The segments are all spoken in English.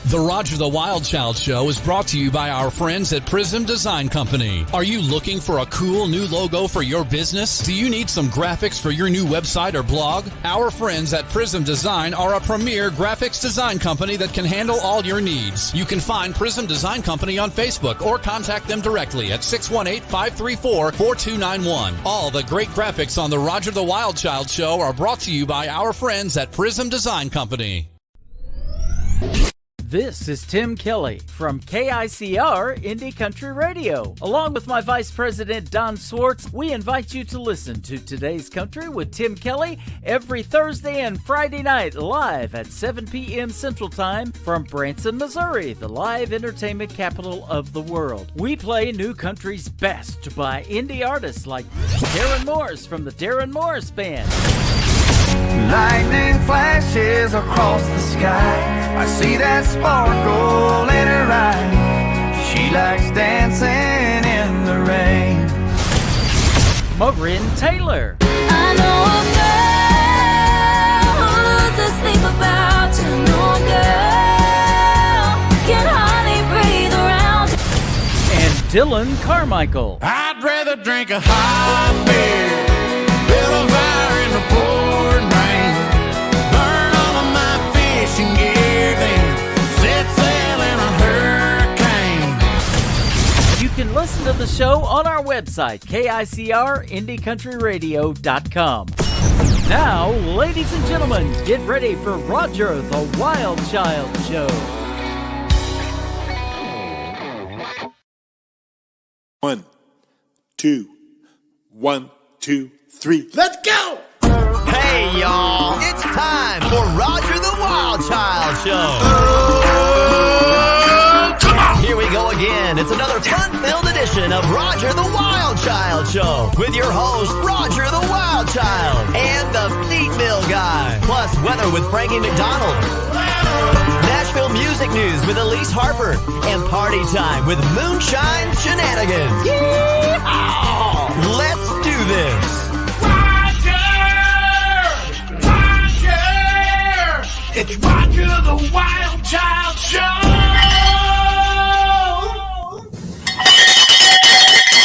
The Roger the Wild Child Show is brought to you by our friends at Prism Design Company. Are you looking for a cool new logo for your business? Do you need some graphics for your new website or blog? Our friends at Prism Design are a premier graphics design company that can handle all your needs. You can find Prism Design Company on Facebook or contact them directly at 618-534-4291. All the great graphics on the Roger the Wild Child Show are brought to you by our friends at Prism Design Company. This is Tim Kelly from KICR Indie Country Radio. Along with my Vice President Don Swartz, we invite you to listen to Today's Country with Tim Kelly every Thursday and Friday night live at 7 p.m. Central Time from Branson, Missouri, the live entertainment capital of the world. We play new country's best by indie artists like Darren Morris from the Darren Morris Band. Lightning flashes across the sky. I see that sparkle in her eye. She likes dancing in the rain. Marin Taylor. I know a girl who's asleep about you. No girl can hardly breathe around. And Dylan Carmichael. I'd rather drink a hot beer, build a fire in the pouring rain, burn all of my fishing gear, then set sail in a hurricane. You can listen to the show on our website, KICRIndieCountryRadio.com. Now, ladies and gentlemen, get ready for Roger the Wild Child Show. 1, 2, 1, 2, 3. Let's go! Hey, y'all. It's time for Roger the Wild Child Show. Come on! Here we go again. It's another fun-filled edition of Roger the Wild Child Show with your host, Roger the Wild Child, and the Feet Mill Guy, plus weather with Frankie McDonald. Nashville music news with Elise Harper, and party time with Moonshine Shenanigans. Yeehaw! Let's do this. It's Roger the Wild Child Show!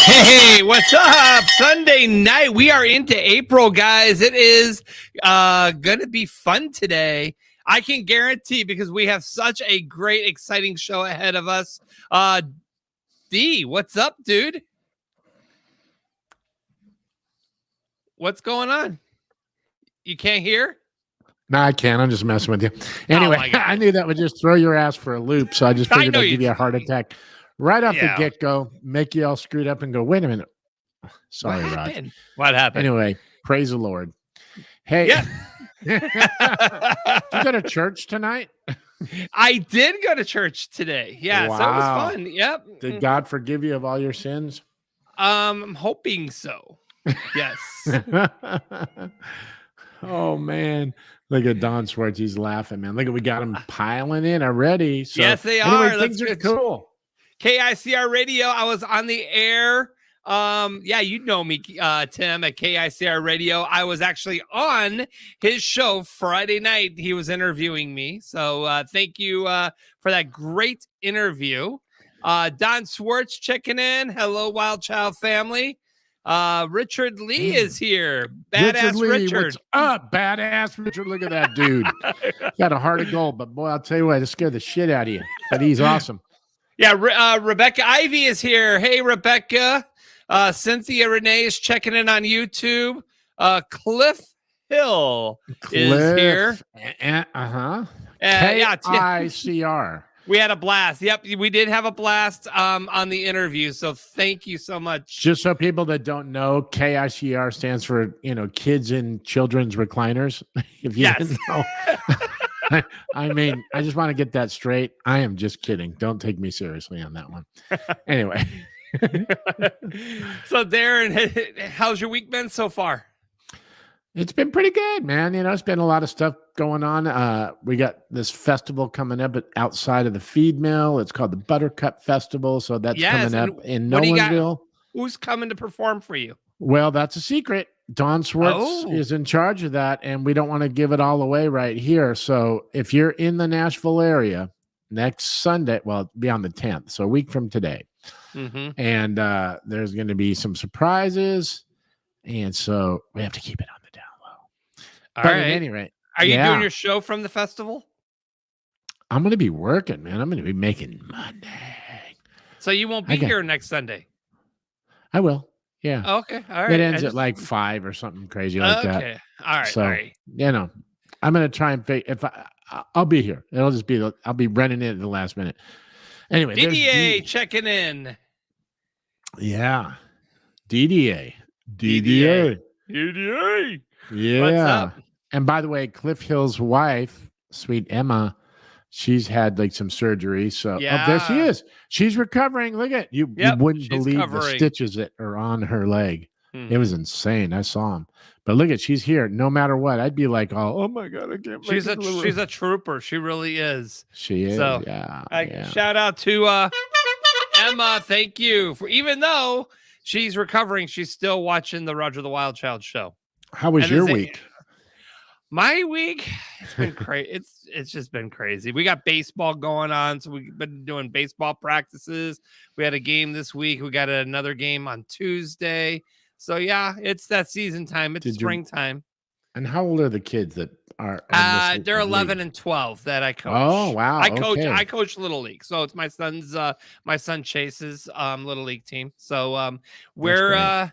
Hey, what's up? Sunday night. We are into April, guys. It is going to be fun today. I can guarantee because we have such a great, exciting show ahead of us. D, what's up, dude? What's going on? You can't hear? No, I can't. I'm just messing with you. Anyway, I knew that would just throw your ass for a loop, so I just figured I'd give you a heart attack right off the get-go, make you all screwed up and go, wait a minute. Sorry, Rod. What happened? Anyway, praise the Lord. Hey, yeah. Did you go to church tonight? I did go to church today. Yeah, wow. So it was fun. Yep. Did God forgive you of all your sins? I'm hoping so. Yes. Oh, man. Look at Don Swartz. He's laughing, man. Look at we got him piling in already. So, yes, they anyway, are. Things are cool. KICR Radio. I was on the air. Yeah, you know me, Tim, at KICR Radio. I was actually on his show Friday night. He was interviewing me. So thank you for that great interview. Don Swartz checking in. Hello, Wild Child family. Richard Lee is here. Badass Richard. What's up, badass Richard? Look at that dude. Got a heart of gold, but boy, I'll tell you what, it scared the shit out of you. But he's awesome. Yeah, Rebecca Ivy is here. Hey, Rebecca. Cynthia Renee is checking in on YouTube. Cliff Hill is here. KICR. We had a blast. Yep, we did have a blast on the interview. So thank you so much. Just so people that don't know, KICR stands for kids in children's recliners. If you didn't know. I mean, I just want to get that straight. I am just kidding. Don't take me seriously on that one. Anyway. So Darren, how's your week been so far? It's been pretty good, man. It's been a lot of stuff going on. We got this festival coming up outside of the feed mill. It's called the Buttercup Festival. So that's coming up in Nolensville. Who's coming to perform for you? Well, that's a secret. Don Swartz is in charge of that, and we don't want to give it all away right here. So if you're in the Nashville area, next Sunday. Well, it'll be on the 10th, so a week from today. Mm-hmm. And there's going to be some surprises, and so we have to keep it on the down low. All But right. at any rate, Are you doing your show from the festival? I'm going to be working, man. I'm going to be making money. So you won't be here next Sunday. I will. Yeah. Okay. All right. It ends at like 5 or something crazy like that. Okay. All right. So, all right. I'm going to try and I'll be here. It'll just be, I'll be running in at the last minute. Anyway. DDA checking in. Yeah. DDA. DDA. Yeah. What's up? And by the way, Cliff Hill's wife, sweet Emma, she's had like some surgery. So there she is. She's recovering. Look at you. You wouldn't believe the stitches that are on her leg. It was insane. I saw them. But look at, she's here. No matter what, I'd be like, oh my God, I can't. She's a trooper. She really is. She is. So, shout out to Emma. Thank you for, even though she's recovering, she's still watching the Roger the Wild Child show. How was your week? My week, it's been crazy. It's just been crazy. We got baseball going on, so we've been doing baseball practices. We had a game this week. We got another game on Tuesday. So yeah, it's that season time. It's springtime. And how old are the kids that are? They're 11 and 12 that I coach. Oh wow! I coach Little League, so it's my son Chase's Little League team. So we're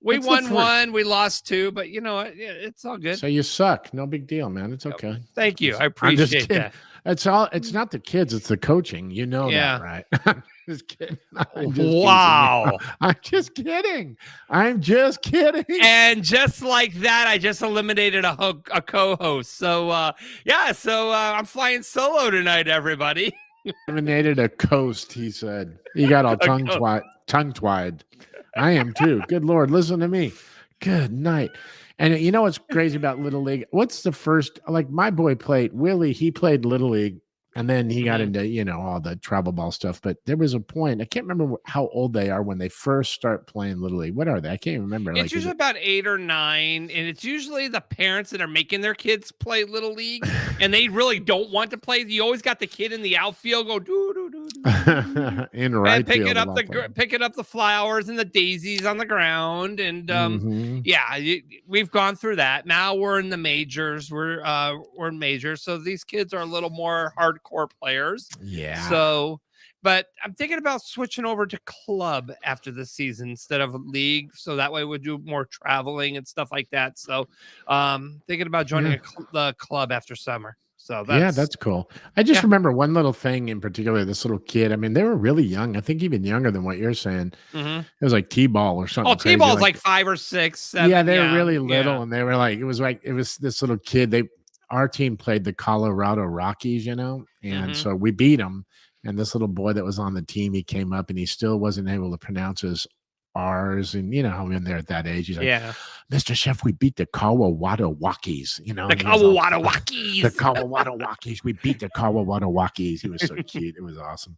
we won one, we lost two, but you know it's all good. So you suck. No big deal, man. It's okay. Thank you. I appreciate that. It's not the kids, it's the coaching. You know that, right? I'm just kidding. Wow. I'm just kidding. I'm just kidding. And just like that, I just eliminated a co-host. So I'm flying solo tonight, everybody. Eliminated a coast, he said. He got all tongue-tied. I am too. Good Lord, listen to me. Good night. And you know what's crazy about Little League? What's the first, like my boy played, Willie, he played Little League, and then he got into, all the travel ball stuff. But there was a point, I can't remember how old they are when they first start playing Little League. What are they? I can't even remember. It's usually about 8 or 9, and it's usually the parents that are making their kids play Little League, and they really don't want to play. You always got the kid in the outfield go do do do do in right and picking up the flowers and the daisies on the ground, and we've gone through that. Now we're in the majors. We're in majors, so these kids are a little more hardcore players. Yeah. So, but I'm thinking about switching over to club after the season instead of league, so that way we'll do more traveling and stuff like that. So, thinking about joining the club after summer. So that's cool. I just remember one little thing in particular. This little kid. I mean, they were really young. I think even younger than what you're saying. Mm-hmm. It was like T-ball or something. Oh, T-ball is like 5 or 6. 7, yeah, they were really little, and they were like, it was this little kid. Our team played the Colorado Rockies, and so we beat them. And this little boy that was on the team, he came up and he still wasn't able to pronounce his R's. And you know how when they're at that age, he's like, Mr. Chef, we beat the Kawawatawakis, the Kawawatawakis. The Kawawatawakis. We beat the Kawawatawakis. He was so cute. It was awesome.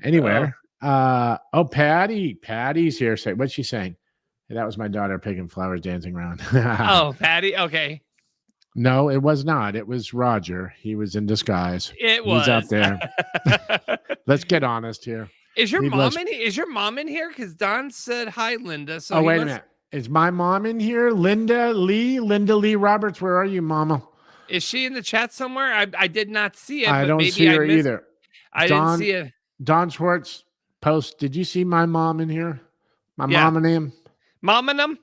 Anyway, Patty's here. What's she saying? Hey, that was my daughter picking flowers, dancing around. Oh, Patty. Okay. No, it was not. It was Roger. He was in disguise. He's out there. Let's get honest here. Is your mom in here? Because Don said hi, Linda. So wait a minute. Is my mom in here? Linda Lee Roberts. Where are you, Mama? Is she in the chat somewhere? I did not see it. I don't see her either. I didn't see it. Don Schwartz post. Did you see my mom in here? My mom and him. Mom and him.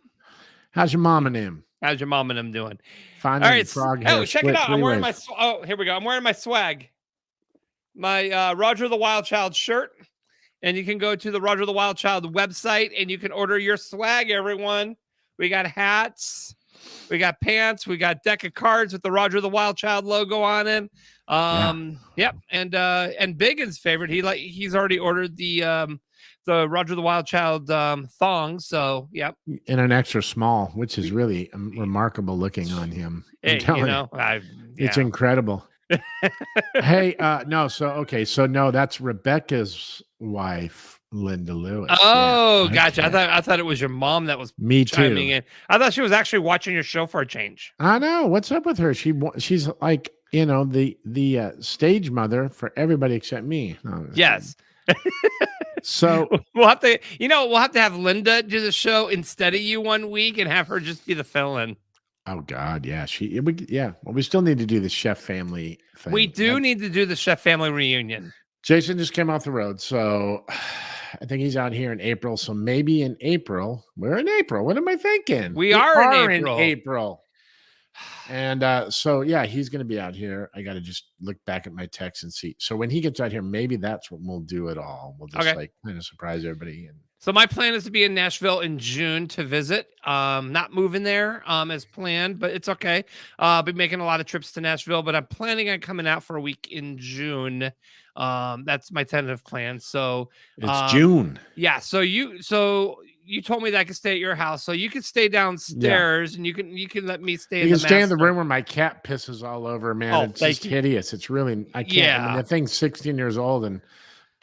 How's your mom and him? How's your mom and him doing? All right. Check it out. I'm wearing my. Oh, here we go. I'm wearing my swag. My Roger the Wild Child shirt. And you can go to the Roger the Wild Child website and you can order your swag, everyone. We got hats, we got pants, we got deck of cards with the Roger the Wild Child logo on them. Yep. And Biggins' favorite, he's already ordered the Roger the Wild Child thong. So yep. In an extra small, which is really remarkable looking on him. Hey, it's incredible. Hey, no, that's Rebecca's wife, Linda Lewis. Oh, gotcha. I thought it was your mom that was chiming too. in. I thought she was actually watching your show for a change. I know. What's up with her? She's like, the stage mother for everybody except me. No, Yes. So we'll have to have Linda do the show instead of you one week and have her just be the fill-in. oh God, yeah, well, we still need to do the chef family thing. We do need to do the chef family reunion. Jason just came off the road, so I think he's out here in April. So maybe in April, we're in April. What am I thinking? We are in April. And so yeah, he's going to be out here. I got to just look back at my text and see. So when he gets out here, maybe that's what we'll do it all. We'll just like kind of surprise everybody. And so my plan is to be in Nashville in June to visit. Not moving there as planned, but it's okay. I'll be making a lot of trips to Nashville, but I'm planning on coming out for a week in June. That's my tentative plan. So it's June. Yeah. So you told me that I could stay at your house, so you could stay downstairs and you can let me stay. You can stay in the room where my cat pisses all over, man. Oh, it's just hideous. It's really, I can't. Yeah. I mean, the thing's 16 years old and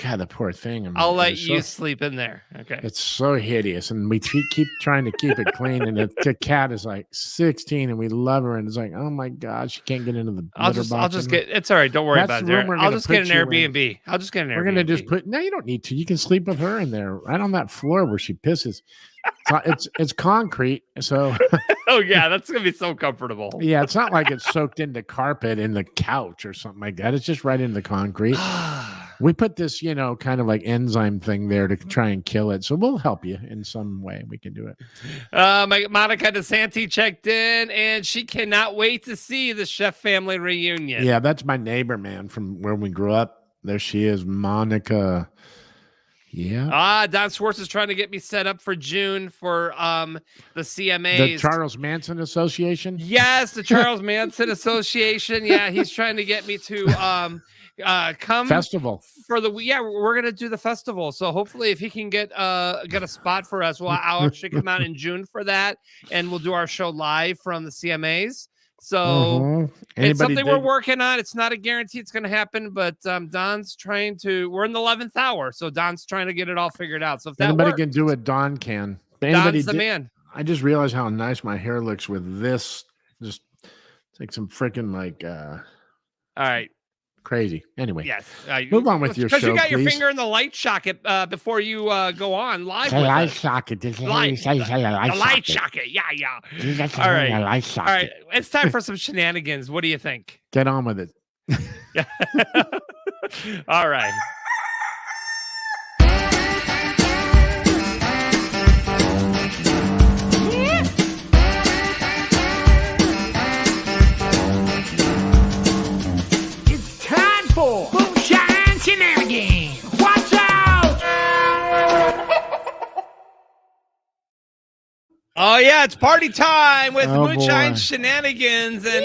God, the poor thing. I'll let you sleep in there. Okay. It's so hideous. And we keep trying to keep it clean. And the cat is like 16 and we love her. And it's like, oh my God, she can't get into the litter box. I'll just get, it's all right. Don't worry about it. I'll just get an Airbnb. I'll just get an Airbnb. We're going to just no, you don't need to. You can sleep with her in there right on that floor where she pisses. It's concrete. So. Oh yeah. That's going to be so comfortable. Yeah. It's not like it's soaked into carpet in the couch or something like that. It's just right in the concrete. We put this, kind of like enzyme thing there to try and kill it. So we'll help you in some way. We can do it. Monica DeSanti checked in, and she cannot wait to see the chef family reunion. Yeah, that's my neighbor, man, from where we grew up. There she is, Monica. Yeah. Don Swartz is trying to get me set up for June for the CMAs. The Charles Manson Association? Yes, the Charles Manson Association. Yeah, he's trying to get me to come festival for we're gonna do the festival, so hopefully if he can get a spot for us, I'll actually come out in June for that, and we'll do our show live from the CMAs. So it's something we're working on. It's not a guarantee it's gonna happen, but Don's trying to. We're in the 11th hour, so Don's trying to get it all figured out. So if anybody works, can do it, Don can. Don's the man. I just realized how nice my hair looks with this. Just take some freaking all right. Crazy. Anyway, yes. Move on with your show, because you got please. your finger in the light socket before you go on live. The light socket. The light socket. Yeah. All right. All right. It's time for some shenanigans. What do you think? Get on with it. All right. Moonshine shenanigans. Watch out! Oh yeah, it's party time with Moonshine Shenanigans and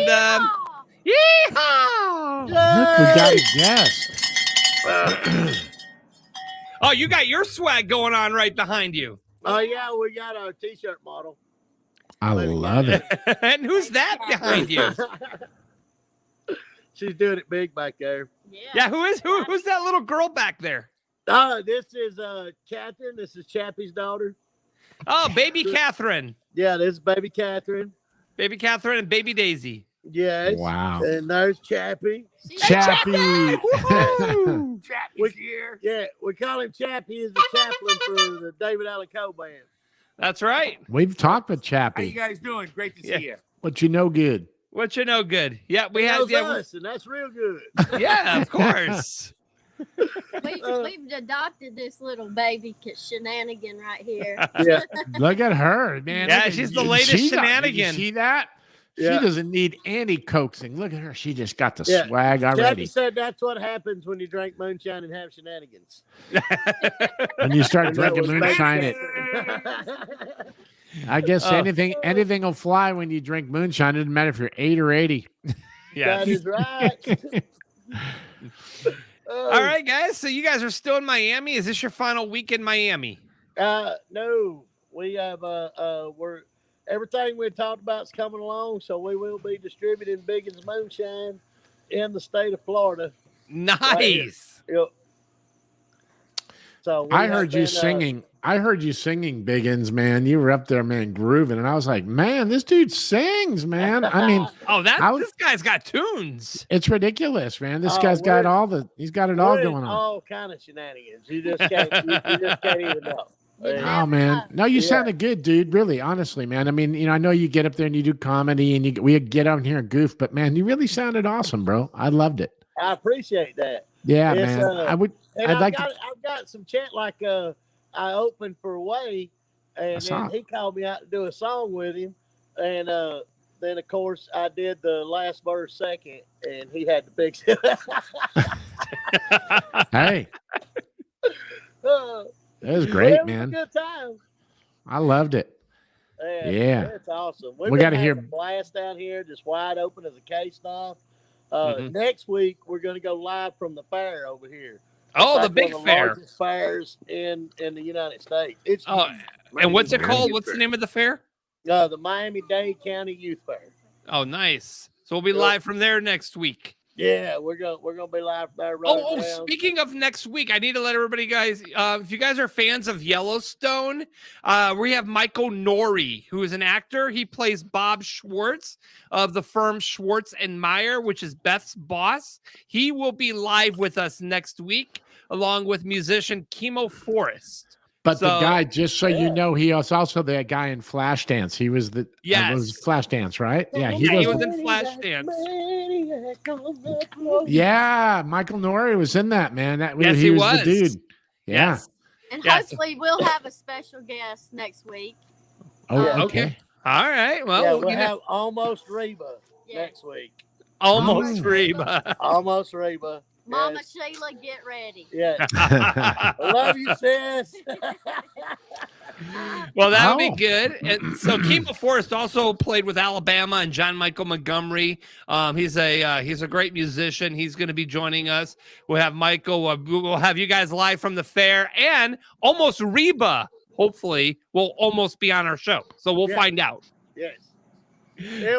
yeehaw! Look, we got a guest. Oh, you got your swag going on right behind you. Oh yeah, we got a t-shirt model. I love it. And who's that behind you? She's doing it big back there. Yeah, who's that little girl back there? This is Catherine. This is Chappie's daughter. Oh, baby Catherine. Yeah, this is baby Catherine. Baby Catherine and baby Daisy. Yes. Wow. And there's Chappie. Chappie. Chappie's here. Yeah, we call him Chappie. He's the chaplain for the David Allen Coe band. That's right. We've talked with Chappie. How you guys doing? Great to see you. What you know good. What you know good. Yeah, we have us, and that's real good. Yeah, of course. We've adopted this little baby shenanigan right here. Yeah. Look at her, man. Yeah, she's the latest shenanigan. You see that? Yeah. She doesn't need any coaxing. Look at her. She just got the swag already. Chappie said that's what happens when you drink moonshine and have shenanigans. When you start drinking moonshine, I guess anything will fly when you drink moonshine. It doesn't matter if you're 8 or 80. Yeah, that is right. All right, guys. So you guys are still in Miami. Is this your final week in Miami? No, we have everything we talked about is coming along, so we will be distributing Biggins Moonshine in the state of Florida. Nice. Yep. So I heard you singing. I heard you singing, Biggins, man. You were up there, man, grooving, and I was like, man, this dude sings, man. I mean, this guy's got tunes. It's ridiculous, man. This guy's got he's got it all going on. All kind of shenanigans. You just can't, you just can't even know. Oh man, no, you sounded good, dude. Really, honestly, man. I mean, I know you get up there and you do comedy, and we get out here and goof, but man, you really sounded awesome, bro. I loved it. I appreciate that. Yeah, man. I've got some chat I opened for Way, and then he called me out to do a song with him, and then of course I did the last verse second, and he had to fix it. Hey, that was great, man. It was a good time. I loved it. Yeah, it's awesome. We got to hear a blast down here, just wide open as a case now. Next week we're going to go live from the fair over here. Oh, the big fair! Largest fairs in the United States. It's and what's it called? What's the name of the fair? The Miami-Dade County Youth Fair. Oh, nice. So we'll be live from there next week. Yeah, we're gonna be live there. Speaking of next week, I need to let everybody guys. If you guys are fans of Yellowstone, we have Michael Norrie, who is an actor. He plays Bob Schwartz of the firm Schwartz and Meyer, which is Beth's boss. He will be live with us next week, along with musician Chemo Forrest. But the guy, just so you know, he was also the guy in Flashdance. He was the was Flashdance, right? Yeah, he was in Flashdance. Yeah, Michael Norrie was in that, man. He was the dude. Yeah. Yes. And hopefully we'll have a special guest next week. Oh, okay. All right. Well, we'll have Almost Reba next week. Almost Reba. Almost Reba. Mama Sheila, get ready. Yeah. I love you, sis. Well, that would be good. And so Chemo Forrest also played with Alabama and John Michael Montgomery. He's a great musician. He's going to be joining us. We'll have Michael. We'll have you guys live from the fair, and Almost Reba, hopefully, will almost be on our show. So we'll find out. Yes.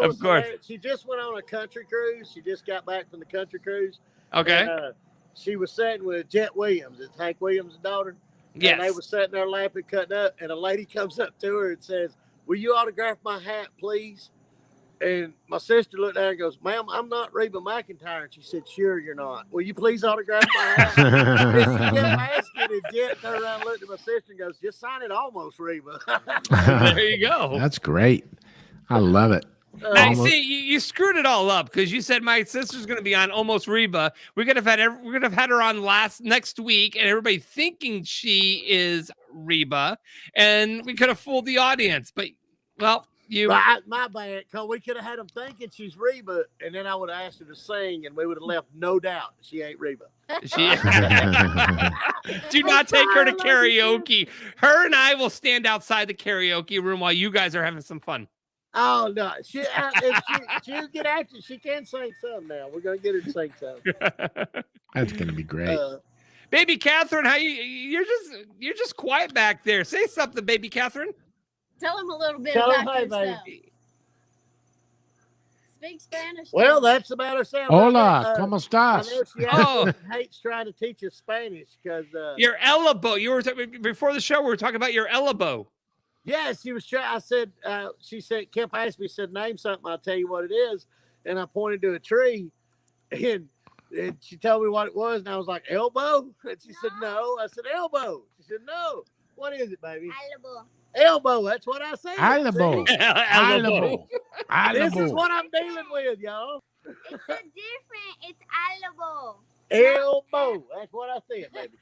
Of course. She just went on a country cruise. She just got back from the country cruise. Okay. And, she was sitting with Jet Williams. It's Hank Williams' daughter. Yes. And they were sitting there laughing, cutting up, and a lady comes up to her and says, "Will you autograph my hat, please?" And my sister looked at her and goes, "Ma'am, I'm not Reba McEntire." And she said, "Sure, you're not. Will you please autograph my hat?" And she kept asking, and Jet turned around and looked at my sister and goes, "Just sign it, Almost Reba." There you go. That's great. I love it. Now, see, you screwed it all up because you said my sister's going to be on Almost Reba. We could have had her on next week, and everybody thinking she is Reba, and we could have fooled the audience. But my bad, because we could have had them thinking she's Reba, and then I would have asked her to sing, and we would have left no doubt she ain't Reba. Do not take her to karaoke. Her and I will stand outside the karaoke room while you guys are having some fun. Oh no! She'll get after. She can sing some now. We're gonna get her to sing some. That's gonna be great. Baby Catherine, how you're just quiet back there. Say something, Baby Catherine. Tell him a little bit about yourself. Baby. Speak Spanish. Well, that's about herself. Hola, ¿cómo estás? I know she hates trying to teach us Spanish because your elbow. You were before the show. We were talking about your elbow. Yeah, she was trying. I said, she said, Kemp asked me, said, name something. I'll tell you what it is. And I pointed to a tree, and she told me what it was. And I was like, elbow? And she said, no. I said, elbow. She said, no. What is it, baby? Elbow. Elbow. That's what I said. Elbow. Elbow. This is what I'm dealing with, y'all. It's so different. It's elbow. Elbow. That's what I said, baby.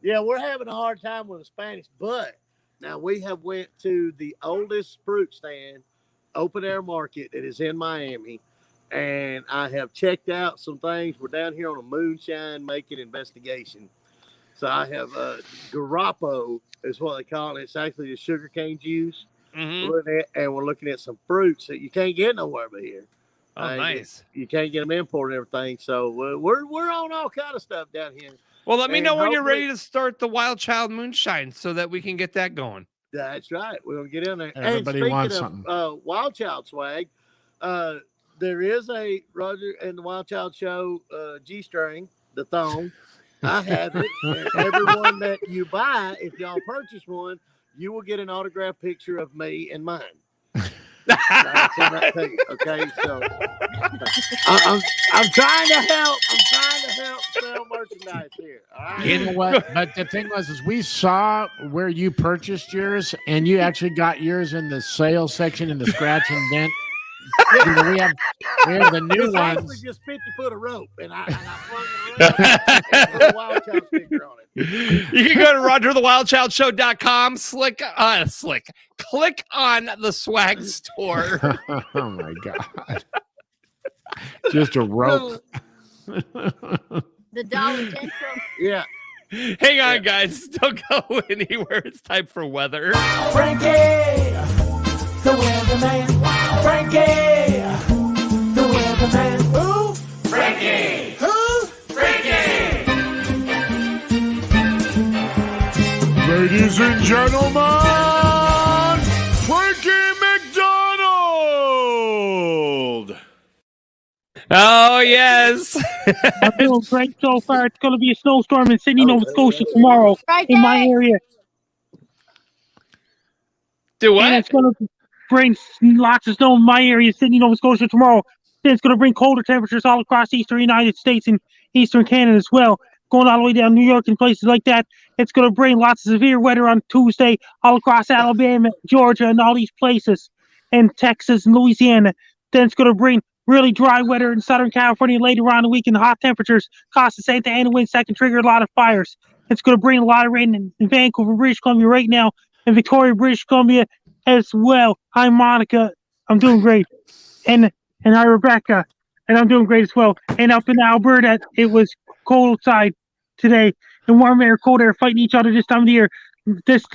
Yeah, we're having a hard time with the Spanish, but now we have went to the oldest fruit stand, open air market that is in Miami, and I have checked out some things. We're down here on a moonshine making investigation. So I have Garappo is what they call it. It's actually the sugarcane juice. Mm-hmm. And we're looking at some fruits that you can't get nowhere but here. Oh, nice. You can't get them imported and everything. So we're on all kind of stuff down here. Well, let me know when you're ready to start the Wild Child Moonshine so that we can get that going. That's right. We're going to get in there. Everybody wants something. Wild Child swag, there is a Roger and the Wild Child Show G-string, the thong. I have it. And everyone that you buy, if y'all purchase one, you will get an autographed picture of me and mine. Okay, so I'm trying to help. I'm trying to help sell merchandise here. All right? You know what? But the thing was, is we saw where you purchased yours, and you actually got yours in the sales section in the scratch and dent. You know, we have the new It's ones. actually just 50 foot of rope, and I flung it around and put a Wild Child sticker on it. You can go to RogerTheWildChildShow.com, click on the swag store. Oh my God. Just a rope. The Dollar General. Yeah. Hang on, guys. Don't go anywhere. It's time for weather. Frankie, the weatherman. Frankie, the weatherman. Who? Frankie. Who? Frankie. Ladies and gentlemen, Frankie McDonald. Oh, yes. I'm feeling great so far. It's going to be a snowstorm in Sydney, Nova Scotia tomorrow in my area. Do what? And it's going to bring lots of snow in my area, Sydney, Nova Scotia tomorrow. Then it's going to bring colder temperatures all across the eastern United States and eastern Canada as well, going all the way down New York and places like that. It's going to bring lots of severe weather on Tuesday all across Alabama, Georgia, and all these places, and Texas and Louisiana. Then it's going to bring really dry weather in Southern California later on in the week, and the hot temperatures cause the Santa Ana winds that can trigger a lot of fires. It's going to bring a lot of rain in Vancouver, British Columbia right now, and Victoria, British Columbia as well. Hi, Monica. I'm doing great. And hi, Rebecca. And I'm doing great as well. And up in Alberta, it was cold outside today. And warm air, cold air fighting each other this time of the year. This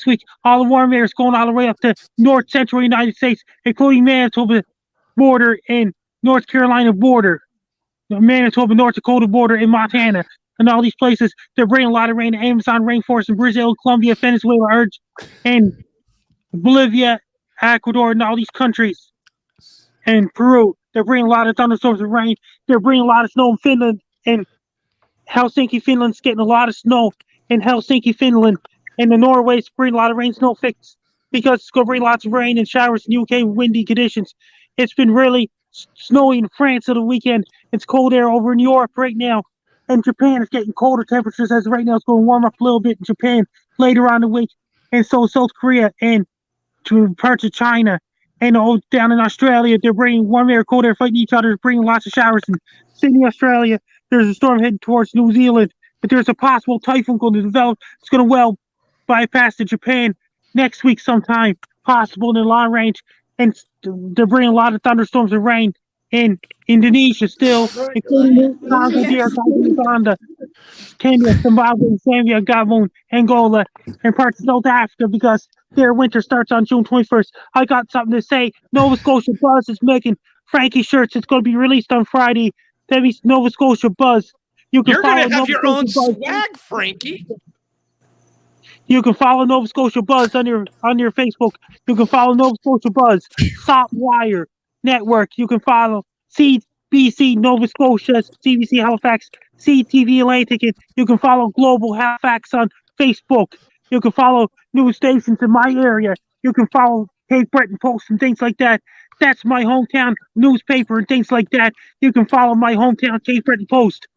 week, all the warm air is going all the way up to north central United States, including Manitoba border and North Carolina border, Manitoba, North Dakota border, and Montana, and all these places. They're bringing a lot of rain. The Amazon rainforest in Brazil, Colombia, Venezuela, and Bolivia, Ecuador, and all these countries, and Peru. They're bringing a lot of thunderstorms and rain. They're bringing a lot of snow in Finland, and Helsinki, Finland's getting a lot of snow in Helsinki, Finland, and the Norway's bringing a lot of rain, snow fix, because it's going to bring lots of rain and showers in UK, windy conditions. It's been really snowy in France of the weekend. It's cold air over in Europe right now. And Japan is getting colder temperatures as of right now. It's going to warm up a little bit in Japan later on in the week. And so South Korea and to parts of China. And down in Australia, they're bringing warm air, cold air, fighting each other, bringing lots of showers. In Sydney, Australia, there's a storm heading towards New Zealand. But there's a possible typhoon going to develop. It's going to bypass to Japan next week sometime, possible in the long range. And they're bringing a lot of thunderstorms and rain in Indonesia still, including Uganda, Kenya, Zimbabwe, Zambia, Gabon, Angola, and parts of South Africa, because their winter starts on June 21st. I got something to say. Nova Scotia Buzz is making Frankie shirts. It's going to be released on Friday. That means Nova Scotia Buzz. You're going to have your own swag, Frankie. You can follow Nova Scotia Buzz on your Facebook. You can follow Nova Scotia Buzz, Sopwire Network. You can follow CBC Nova Scotia, CBC Halifax, CTV Atlantic. You can follow Global Halifax on Facebook. You can follow news stations in my area. You can follow Cape Breton Post and things like that. That's my hometown newspaper and things like that. You can follow my hometown Cape Breton Post.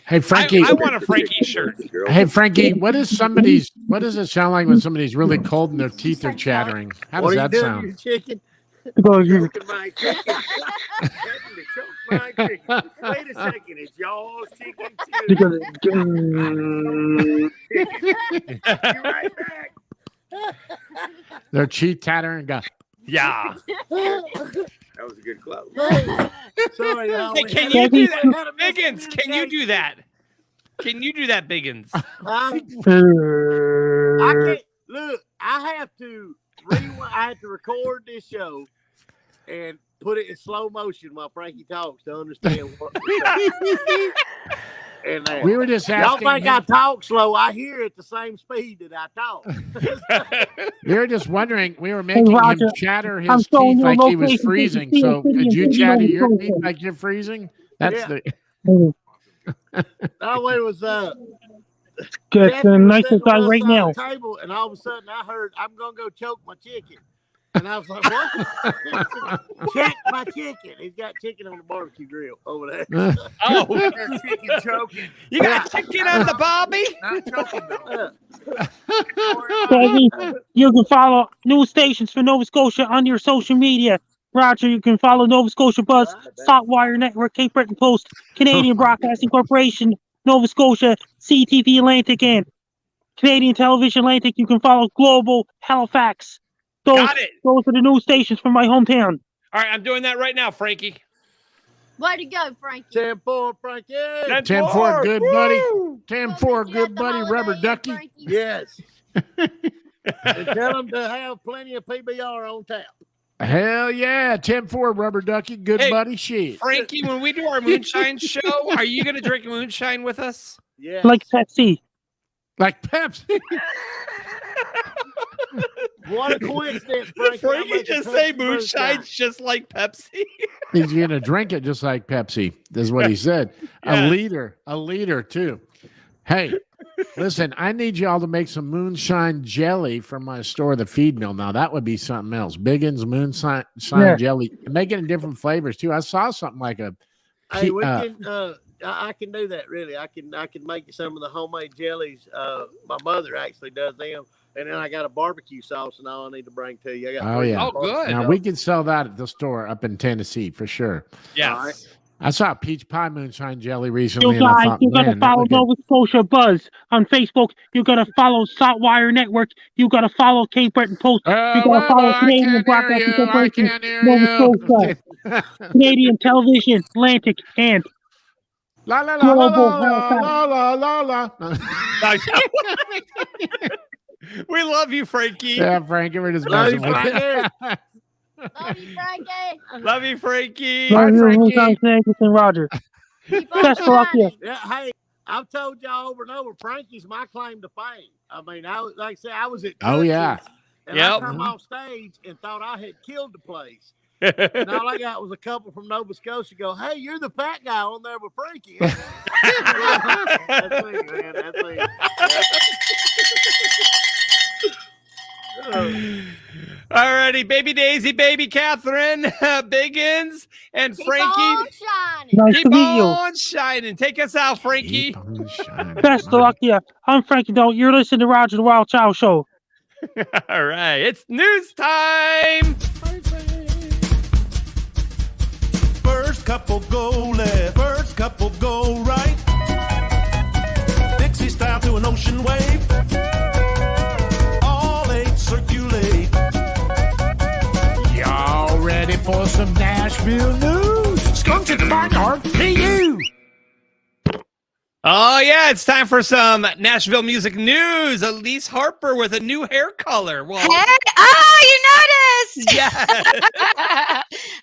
Hey, Frankie. I want a Frankie shirt. Hey, Frankie, what does it sound like when somebody's really cold and their teeth are chattering? How does that sound? Chicken? Choking my chicken. My chicken. Wait a second, it's y'all's chicken too. Be right back. Their teeth tattering. Yeah. That was a good close. Sorry, hey, can you do that? Biggins, can you do that? Can you do that, Biggins? I can't. Look, I have to record this show and put it in slow motion while Frankie talks to understand what. in there. We were just Y'all asking. think I talk slow? I hear at the same speed that I talk. We were just wondering. We were making Roger, him chatter I'm his showing teeth you like he was location so you can freezing. see So the city could you and chatter Nova your teeth Scotia. like you're freezing? That's Yeah. the. No, it was Good. Jeffrey was Nice sitting guy on the right other now. side of the table, and all of a sudden I heard, "I'm gonna go choke my chicken," and I was like, "What?" Check my chicken. He's got chicken on the barbecue grill over there. Oh, Got chicken choking. you got chicken on the bobby? Not choking though. Peggy, you can follow news stations for Nova Scotia on your social media. Roger, you can follow Nova Scotia Buzz, Saltwire Network, Cape Breton Post, Canadian Broadcasting Corporation, Nova Scotia, CTV Atlantic, and Canadian Television Atlantic. You can follow Global Halifax. Got it. Those are the news stations from my hometown. All right, I'm doing that right now, Frankie. Way to go, Frankie. 10-4, Frankie. 10-4, good buddy. 10-4, Meet you good at the buddy, Holiday rubber Inn, ducky. Frankie. Yes. And tell them to have plenty of PBR on tap. Hell yeah, 10-4, rubber ducky, good Hey, buddy. Shit. Frankie, when we do our moonshine show, are you going to drink moonshine with us? Yeah. Like Pepsi. Like Pepsi. What a coincidence, Frankie. Frankie just say moonshine's just like Pepsi. He's gonna drink it just like Pepsi. That's what he said. Yeah. A liter too. Hey, listen, I need y'all to make some moonshine jelly from my store, the feed mill. Now that would be something else. Biggins moonshine jelly. Make it in different flavors too. I saw something like a. Hey, we can. I can do that. Really, I can make some of the homemade jellies. My mother actually does them, and then I got a barbecue sauce, and all I need to bring to you. I got Oh, good. Now we can sell that at the store up in Tennessee for sure. Yes. Right. I saw a peach pie moonshine jelly recently. You and I guys, thought, you gotta man, that follow would get- Nova Scotia Buzz on Facebook. You gotta follow Saltwire Network. You gotta follow Cape Breton Post. You gotta well, follow I Canadian can't hear Broadcasting you. I Corporation, can't hear Nova you. Scotia, Canadian Television Atlantic, and La la la la Global la Halifax. la la la la. We love you, Frankie. Yeah, Frankie, we're just Love you, messing with you. Frankie. Love you, Frankie. Love you, Frankie. Love you, Frankie. Moonshine Snakes and Roger. Keep on Best of luck to you. shining. Yeah, hey, I've told y'all over and over, Frankie's my claim to fame. I mean, like I said, I was at Oh, yeah. Tootsie's, and Yep. I come off stage and thought I had killed the place. And all I got was a couple from Nova Scotia go, "Hey, you're the fat guy on there with Frankie." That's me, man. That's me. Alrighty, baby Daisy, baby Catherine, Biggins, and Keep Frankie. on shining. Nice Keep to meet you. on shining. Take us out, Frankie. Keep on shining. Best of luck to you. I'm Frankie Don't. You're listening to Roger the Wild Child Show. All right, it's news time. First couple go left, first couple go right. Dixie style to an ocean wave. All eight circulate. Y'all ready for some Nashville news? Skunk to the barnyard, PU. Oh, yeah, it's time for some Nashville music news. Elise Harper with a new hair color. Well, Hey, you noticed? yes.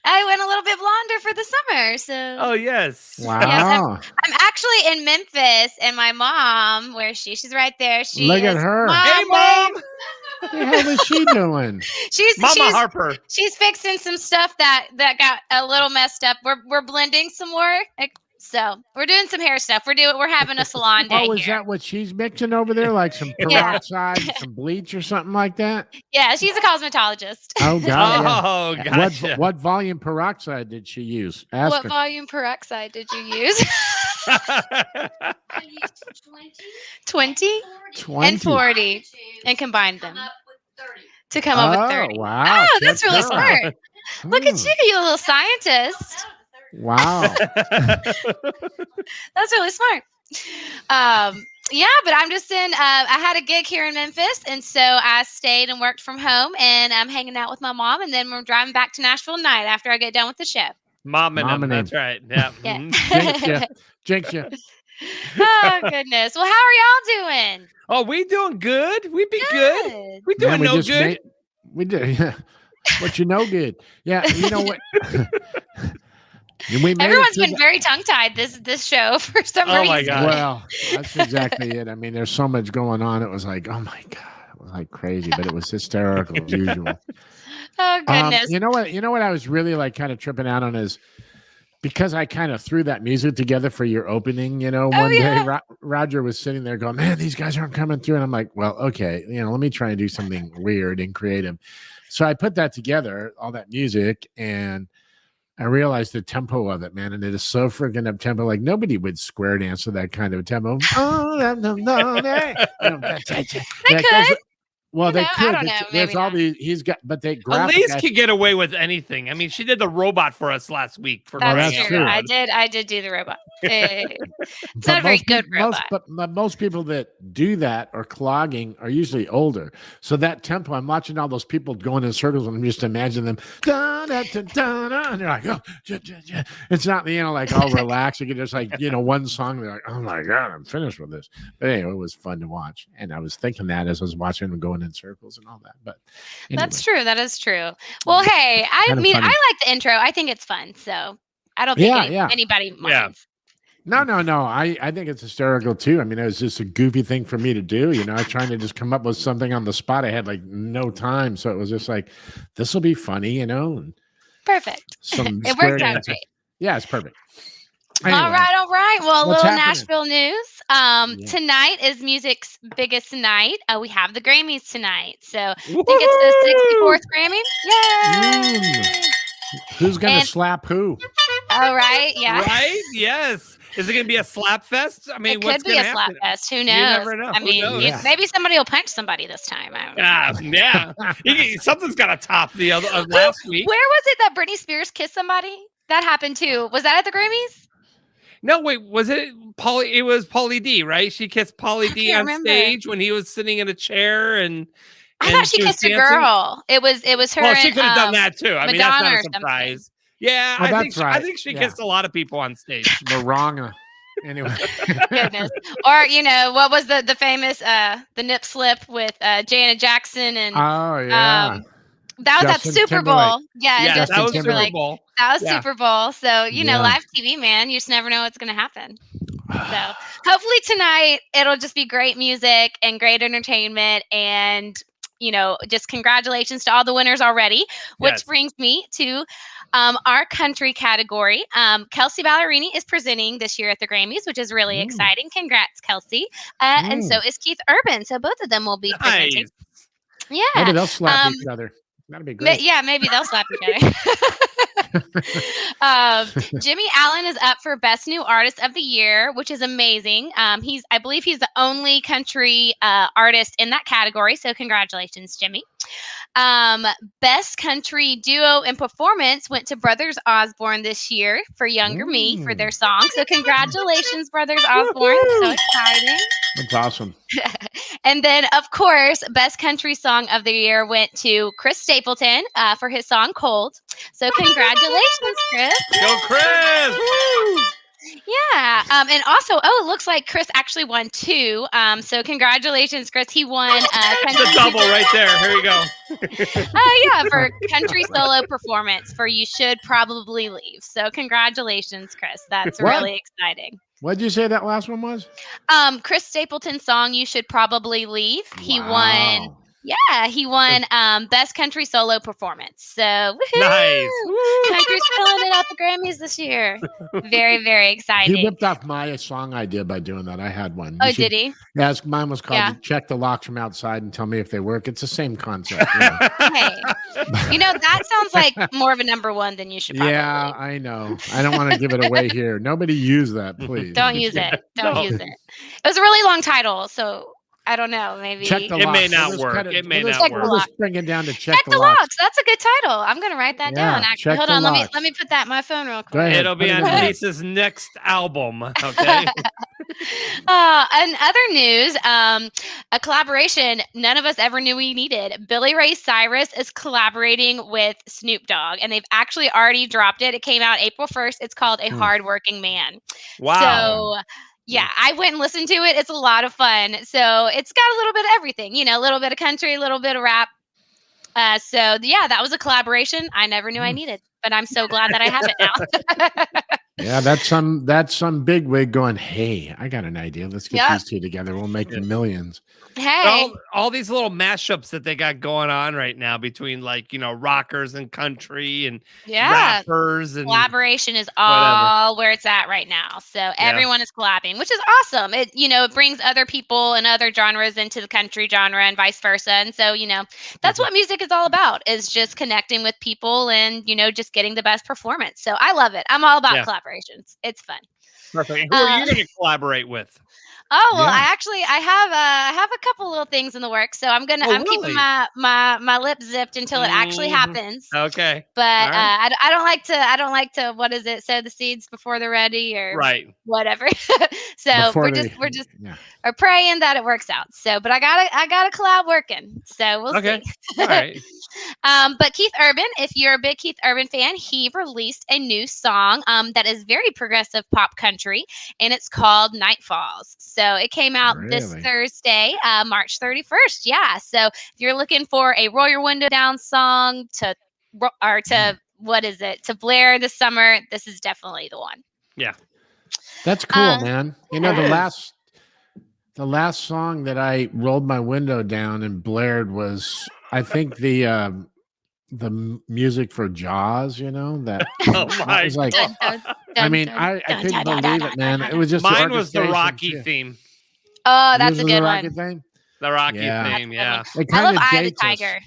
I went a little bit blonder for the summer, so. Oh, yes. Wow. I'm actually in Memphis, and my mom, where she's right there. She Look at is- her. Hey, Mom. What the hell is she doing? She's Mama Harper. She's fixing some stuff that got a little messed up. We're blending some more. So we're doing some hair stuff. We're having a salon day Oh, is here. that what she's mixing over there? Like some Yeah. peroxide, some bleach or something like that? Yeah, she's a cosmetologist. Oh, God. Yeah. Oh, gotcha. What volume peroxide did she use? Ask What her. volume peroxide did you use? 20 and 40 and combined them to come up with 30. Wow. Oh, that's check really her smart. out. Look at you little scientist. Wow. That's really smart. Yeah, but I'm just in. I had a gig here in Memphis, and so I stayed and worked from home, and I'm hanging out with my mom, and then we're driving back to Nashville tonight after I get done with the show. Mom and Mom and that's right. Yeah. Yeah. Mhm. Jinx ya. Oh goodness. Well, how are y'all doing? Oh, we doing good. We be good. We doing Man, we no just good. we did. Yeah. But you know good. Yeah. You know what? Everyone's been very tongue-tied this show for some reason. Oh my God. Well, that's exactly it. I mean, there's so much going on. It was like, oh my God, it was like crazy, but it was hysterical as usual. Oh goodness. You know what I was really like kind of tripping out on is because I kind of threw that music together for your opening, one day Roger was sitting there going, man, these guys aren't coming through. And I'm like, well, okay, let me try and do something weird and creative. So I put that together, all that music, and I realized the tempo of it, man. And it is so freaking up tempo. Like nobody would square dance to that kind of tempo. They could. Well, they could. I don't know. There's all these. He's got, but they. Elise could get away with anything. I mean, she did the robot for us last week. That's true. I did do the robot. It's not a very good robot. But most people that do that or clogging are usually older. So that tempo, I'm watching all those people going in circles, and I'm just imagining them. And they're like, oh, it's not like all relaxing. It's just like one song. They're like, oh my God, I'm finished with this. But anyway, it was fun to watch, and I was thinking that as I was watching them going in circles and all that. But anyway. That's true. That is true. Well, hey, I mean, I like the intro. I think it's fun. So I don't think anybody minds. No. I think it's hysterical too. I mean, it was just a goofy thing for me to do. I was trying to just come up with something on the spot. I had like no time. So it was just like, this will be funny, And perfect. It worked out great. Yeah, it's perfect. Anyway, all right. Well, a little happening? Nashville news. Tonight is music's biggest night. We have the Grammys tonight. So I think it's the 64th Grammy. Yay! Who's going to slap who? All right. Yeah. Right? Yes. Is it going to be a slap fest? I mean, it could be a slap fest. Who knows? You never know. I mean, maybe somebody will punch somebody this time. Yeah. Something's got to top the other last week. Where was it that Britney Spears kissed somebody? That happened too. Was that at the Grammys? No, wait, was it Pauly? It was Pauly D, right? She kissed Pauly D on stage when he was sitting in a chair, and I thought she kissed a girl. It was her. Well, she could have done that too. I mean, that's not a Madonna surprise. Yeah, I think she kissed a lot of people on stage. Maranga. Anyway. Goodness. Or what was the famous the nip slip with Janet Jackson and that was at Super Bowl. Yeah, that was Super Bowl. That was Super Bowl. So, live TV, man, you just never know what's going to happen. So hopefully tonight it'll just be great music and great entertainment. And, just congratulations to all the winners already, which brings me to our country category. Kelsey Ballerini is presenting this year at the Grammys, which is really exciting. Congrats, Kelsey. And so is Keith Urban. So both of them will be presenting. Yeah. Maybe they'll slap each other. That'd be great. Yeah, maybe they'll slap each other. Jimmy Allen is up for Best New Artist of the Year, which is amazing. I believe he's the only country artist in that category. So congratulations, Jimmy. Best Country Duo and Performance went to Brothers Osborne this year for Younger Me for their song. So congratulations, Brothers Osborne. So exciting. That's awesome. And then, of course, Best Country Song of the Year went to Chris Stapleton for his song Cold. So congratulations, Chris. Go, Chris. Woo! Yeah. And also, it looks like Chris actually won too. So congratulations, Chris. He won country. The double right there. Here we go. For country solo performance for You Should Probably Leave. So congratulations, Chris. That's really exciting. What did you say that last one was? Chris Stapleton's song You Should Probably Leave. He won. Yeah, he won Best Country Solo Performance. So, woohoo! Nice. Country's killing it at the Grammys this year. Very, very exciting. He ripped off my song idea by doing that. I had one. Did he? Yeah, mine was called Check the Locks from Outside and Tell Me If They Work. It's the same concept. Yeah. Hey, that sounds like more of a number one than You Should Probably. Yeah, I know. I don't want to give it away here. Nobody use that, please. Don't use it. Don't use it. It was a really long title, so I don't know. Maybe it may not work. It may not work. We'll just bring it down to check the locks. That's a good title. I'm gonna write that down. Actually, hold on. Let me put that in my phone real quick. It'll be on Lisa's next album. Okay. In other news, a collaboration none of us ever knew we needed. Billy Ray Cyrus is collaborating with Snoop Dogg, and they've actually already dropped it. It came out April 1st. It's called A Hardworking Man. Wow. So. Yeah, I went and listened to it. It's a lot of fun. So it's got a little bit of everything, a little bit of country, a little bit of rap. So yeah, that was a collaboration I never knew I needed, but I'm so glad that I have it now. Yeah, that's some bigwig going, hey, I got an idea. Let's get these two together. We'll make millions. Hey, all these little mashups that they got going on right now between rockers and country and rappers and collaboration is all where it's at right now. So everyone is collabing, which is awesome. It it brings other people and other genres into the country genre and vice versa. And so that's what music is all about, is just connecting with people and just getting the best performance. So I love it. I'm all about collaborations. It's fun. Perfect. Who are you going to collaborate with? Oh well, I have a couple little things in the works, so I'm keeping my lips zipped until it actually happens. Okay, but I don't like to what is it? Sow the seeds before they're ready, or whatever. So we're just praying that it works out. So, but I got a collab working, so we'll see. All right. But Keith Urban, if you're a big Keith Urban fan, he released a new song that is very progressive pop country, and it's called Night Falls. So it came out this Thursday, March 31st. Yeah. So if you're looking for a roll your window down song to blare this summer, this is definitely the one. Yeah. That's cool, man. The last song that I rolled my window down and blared was, I think, the music for Jaws, that. Oh my was like, I mean, I couldn't believe it, man. It was just mine was the Rocky theme. Oh, that's a good one. The Rocky theme, yeah. I love Eye of the Tiger.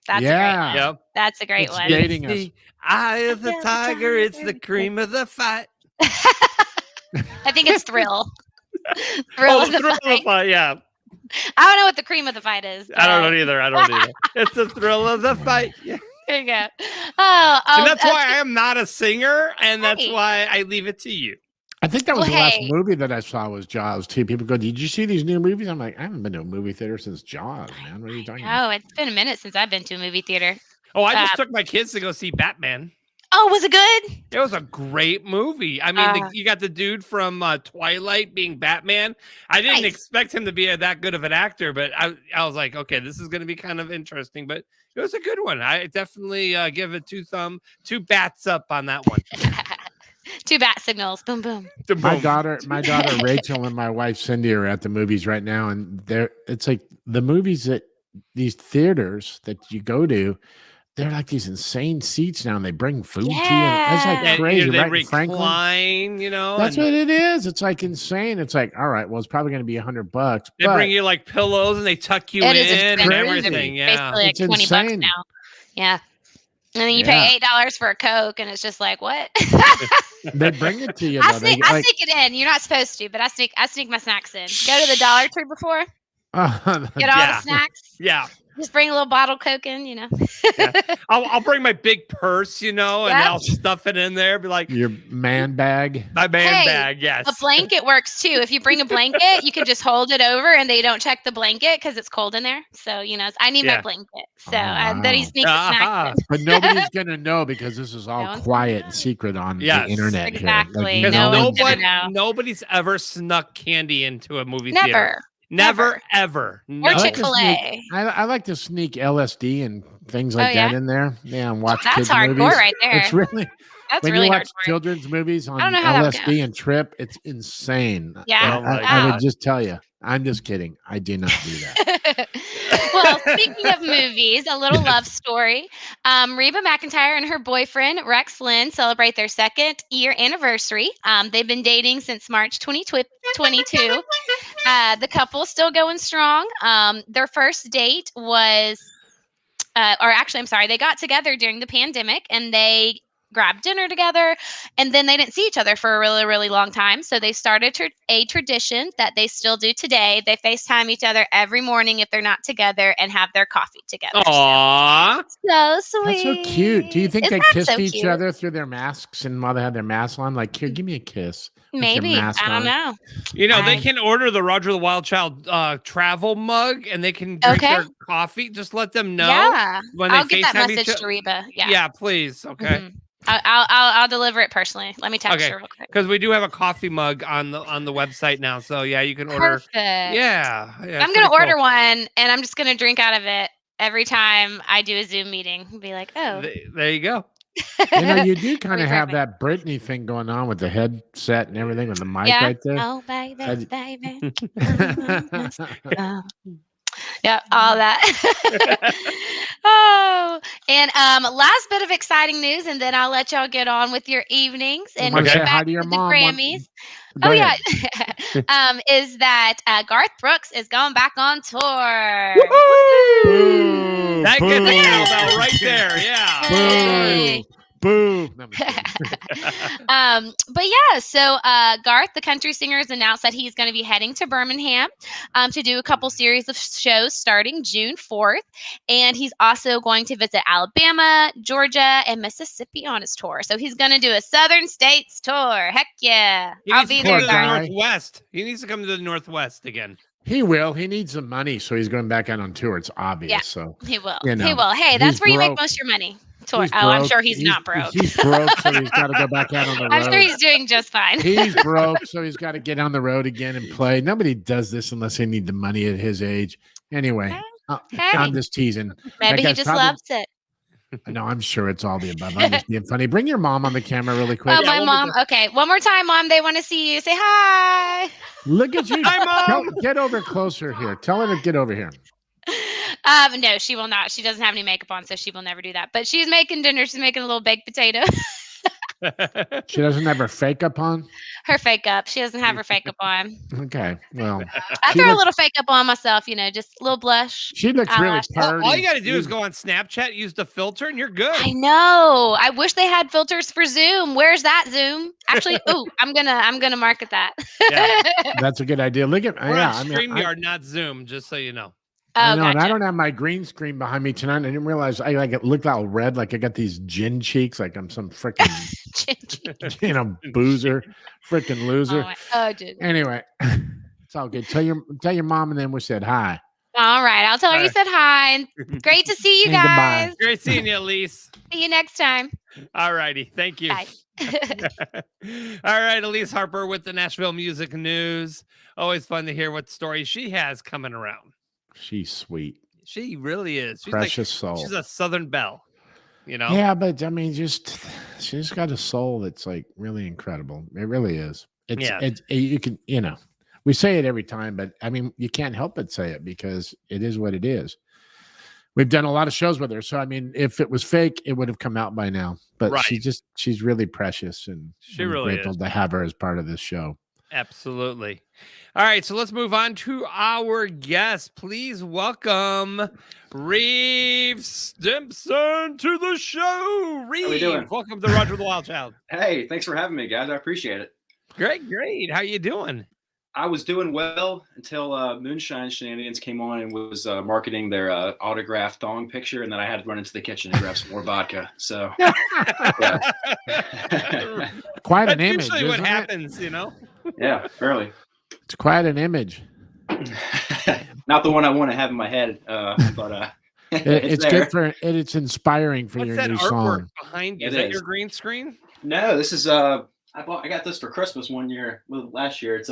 That's a great one. That's a great one. Dating us. Eye of the Tiger, it's the cream of the fight. I think it's Thrill. Thrill of the fight. Yeah. I don't know what the cream of the fight is. I don't know either. It's the thrill of the fight. Yeah. There you go. Oh, and that's why I am not a singer, and that's why I leave it to you. I think that was the last movie that I saw was Jaws too. People go, "Did you see these new movies?" I'm like, I haven't been to a movie theater since Jaws, man. What are you talking about? Oh, it's been a minute since I've been to a movie theater. Oh, I just took my kids to go see Batman. Oh, was it good? It was a great movie. I mean, you got the dude from Twilight being Batman. I didn't expect him to be that good of an actor, but I was like, okay, this is going to be kind of interesting. But it was a good one. I definitely give it two bats up on that one. 2 bat signals. Boom, boom. My daughter Rachel and my wife Cindy are at the movies right now, and it's like the movies that these theaters that you go to. They're like these insane seats now, and they bring food to you. It's like crazy, they right? Recline, That's what it is. It's like insane. It's like, all right, well, it's probably going to be $100. They bring you like pillows, and they tuck you in and everything. Yeah, basically like it's $20 now. Yeah, and then you pay $8 for a Coke, and it's just like, what? They bring it to you. I sneak it in. You're not supposed to, but I sneak my snacks in. Go to the Dollar Tree before. Get all the snacks. Yeah. Just bring a little bottle of Coke in, I'll bring my big purse, and I'll stuff it in there. Be like your man bag. My man bag, yes. A blanket works too. If you bring a blanket, you can just hold it over, and they don't check the blanket because it's cold in there. So I need my blanket. So then he sneaks the snacks in. But nobody's gonna know because this is all quiet and secret on the internet. Exactly. Here. Like, nobody's ever snuck candy into a movie theater. Never, ever. Or Chick-fil-A. I like to sneak LSD and things like that in there. Yeah, and watch that's kids hardcore movies. right there. It's really when you watch children's movies on LSD and Trip, it's insane. Yeah, I would just tell you. I'm just kidding. I do not do that. Well, speaking of movies, a little love story. Reba McEntire and her boyfriend, Rex Lynn, celebrate their 2nd-year anniversary. They've been dating since March 2022. The couple's still going strong. Their first date was, they got together during the pandemic, and they grabbed dinner together, and then they didn't see each other for a really, really long time. So they started a tradition that they still do today. They FaceTime each other every morning if they're not together and have their coffee together. Aww. So sweet. That's so cute. Do you think Isn't they that kissed so each cute? other through their masks and while they had their masks on? Like, here, give me a kiss. with your Maybe. mask I don't on. know. They can order the Roger the Wild Child travel mug, and they can drink their coffee. Just let them know. Yeah. When I'll they get that FaceTime message each to Reba. Yeah. Yeah, please. Okay. Mm-hmm. I'll deliver it personally. Let me text her real quick. Because we do have a coffee mug on the website now, so yeah, you can order. Perfect. Yeah, I'm gonna order one, and I'm just gonna drink out of it every time I do a Zoom meeting. I'll be like, oh. There you go. You do kind of have that Britney thing going on with the headset and everything with the mic right there. Oh, baby, baby. Yeah, all that. Oh, and last bit of exciting news, and then I'll let y'all get on with your evenings. And say back hi to your the mom. Grammys. Go yeah, ahead. is that Garth Brooks is going back on tour. Boo, That boo, gets the cowbell right there. Yeah. Hey. Boo. No, I'm kidding. But yeah, so Garth, the country singer, has announced that he's going to be heading to Birmingham to do a couple series of shows starting June 4th. And he's also going to visit Alabama, Georgia, and Mississippi on his tour. So he's going to do a Southern States tour. Heck yeah. I'll be there, Garth. Northwest. He needs to come to the Northwest again. He will. He needs some money, so he's going back out on tour. It's obvious. Yeah, so he will. You know, He will. Hey, that's he's where you make broke. most of your money. Tour. He's I'm broke. sure he's not broke. He's broke, so he's got to go back out on the road. I'm sure he's doing just fine. He's broke, so he's got to get on the road again and play. Nobody does this unless they need the money at his age. Anyway, I'm just teasing. Maybe he just loves it. No, I'm sure it's all the above. I'm just being funny. Bring your mom on the camera really quick. Oh, my mom. Okay, one more time, Mom. They want to see you. Say hi. Look at you. Hi, Mom. Get over closer here. Tell her to get over here. No, she will not. She doesn't have any makeup on, so she will never do that. But she's making dinner. She's making a little baked potato. She doesn't have her fake up on? Her fake up. She doesn't have her fake up on. Okay, well. I throw a little fake up on myself, just a little blush. She looks really purty. All you got to do is go on Snapchat, use the filter, and you're good. I know. I wish they had filters for Zoom. Where's that Zoom? Actually, I'm gonna market that. Yeah. That's a good idea. Look at We're on StreamYard, not Zoom, just so you know. I know, and I don't have my green screen behind me tonight. I didn't realize I looked all red, like I got these gin cheeks, like I'm some freaking boozer, freaking loser. Dude. Anyway, it's all good. Tell your mom, and then we said hi. All right, I'll tell her you said hi. And great to see you And guys. goodbye. Great seeing you, Elise. See you next time. All righty. Thank you. Bye. All right, Elise Harper with the Nashville Music News. Always fun to hear what story she has coming around. She's sweet. She really is. She's Precious soul. She's a Southern belle, Yeah, but I mean, she's got a soul that's like really incredible. It really is. You can, we say it every time, but I mean, you can't help but say it because it is what it is. We've done a lot of shows with her. So, I mean, if it was fake, it would have come out by now, but she's really precious, and she I'm really grateful is. to have her as part of this show. Absolutely. All right, so let's move on to our guest. Please welcome Reeve Stimpson to the show. Reeve, How we doing? Welcome to Roger the Wild Child. Hey, thanks for having me, guys. I appreciate it. Great. How you doing? I was doing well until Moonshine Shenanigans came on and was marketing their autographed thong picture, and then I had to run into the kitchen and grab some more vodka. So, quite That's an image. usually what isn't it? happens, Yeah, fairly. It's quite an image. Not the one I want to have in my head, but It's there. good for it's inspiring for What's your that new artwork song. behind you? It Is that is. your green screen? No, this is I got this for Christmas last year. It's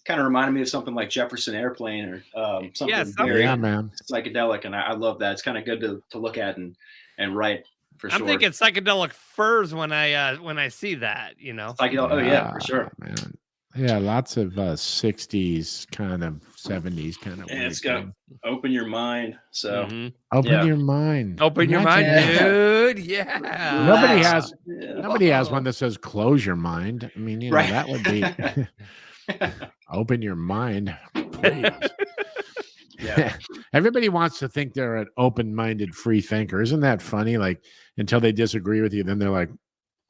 kind of reminded me of something like Jefferson Airplane or something very man. psychedelic, and I love that. It's kind of good to look at and write for sure. I'm thinking psychedelic furs when I see that, Psychedelic, oh yeah, for sure. Man. Yeah, lots of 60s kind of 70s kind of. And it's got open your mind. So Open your mind. Open your mind, dude. Yeah. Nobody has one that says close your mind. I mean, Right. that would be open your mind. Please. Yeah. Everybody wants to think they're an open-minded free thinker. Isn't that funny? Like until they disagree with you, then they're like,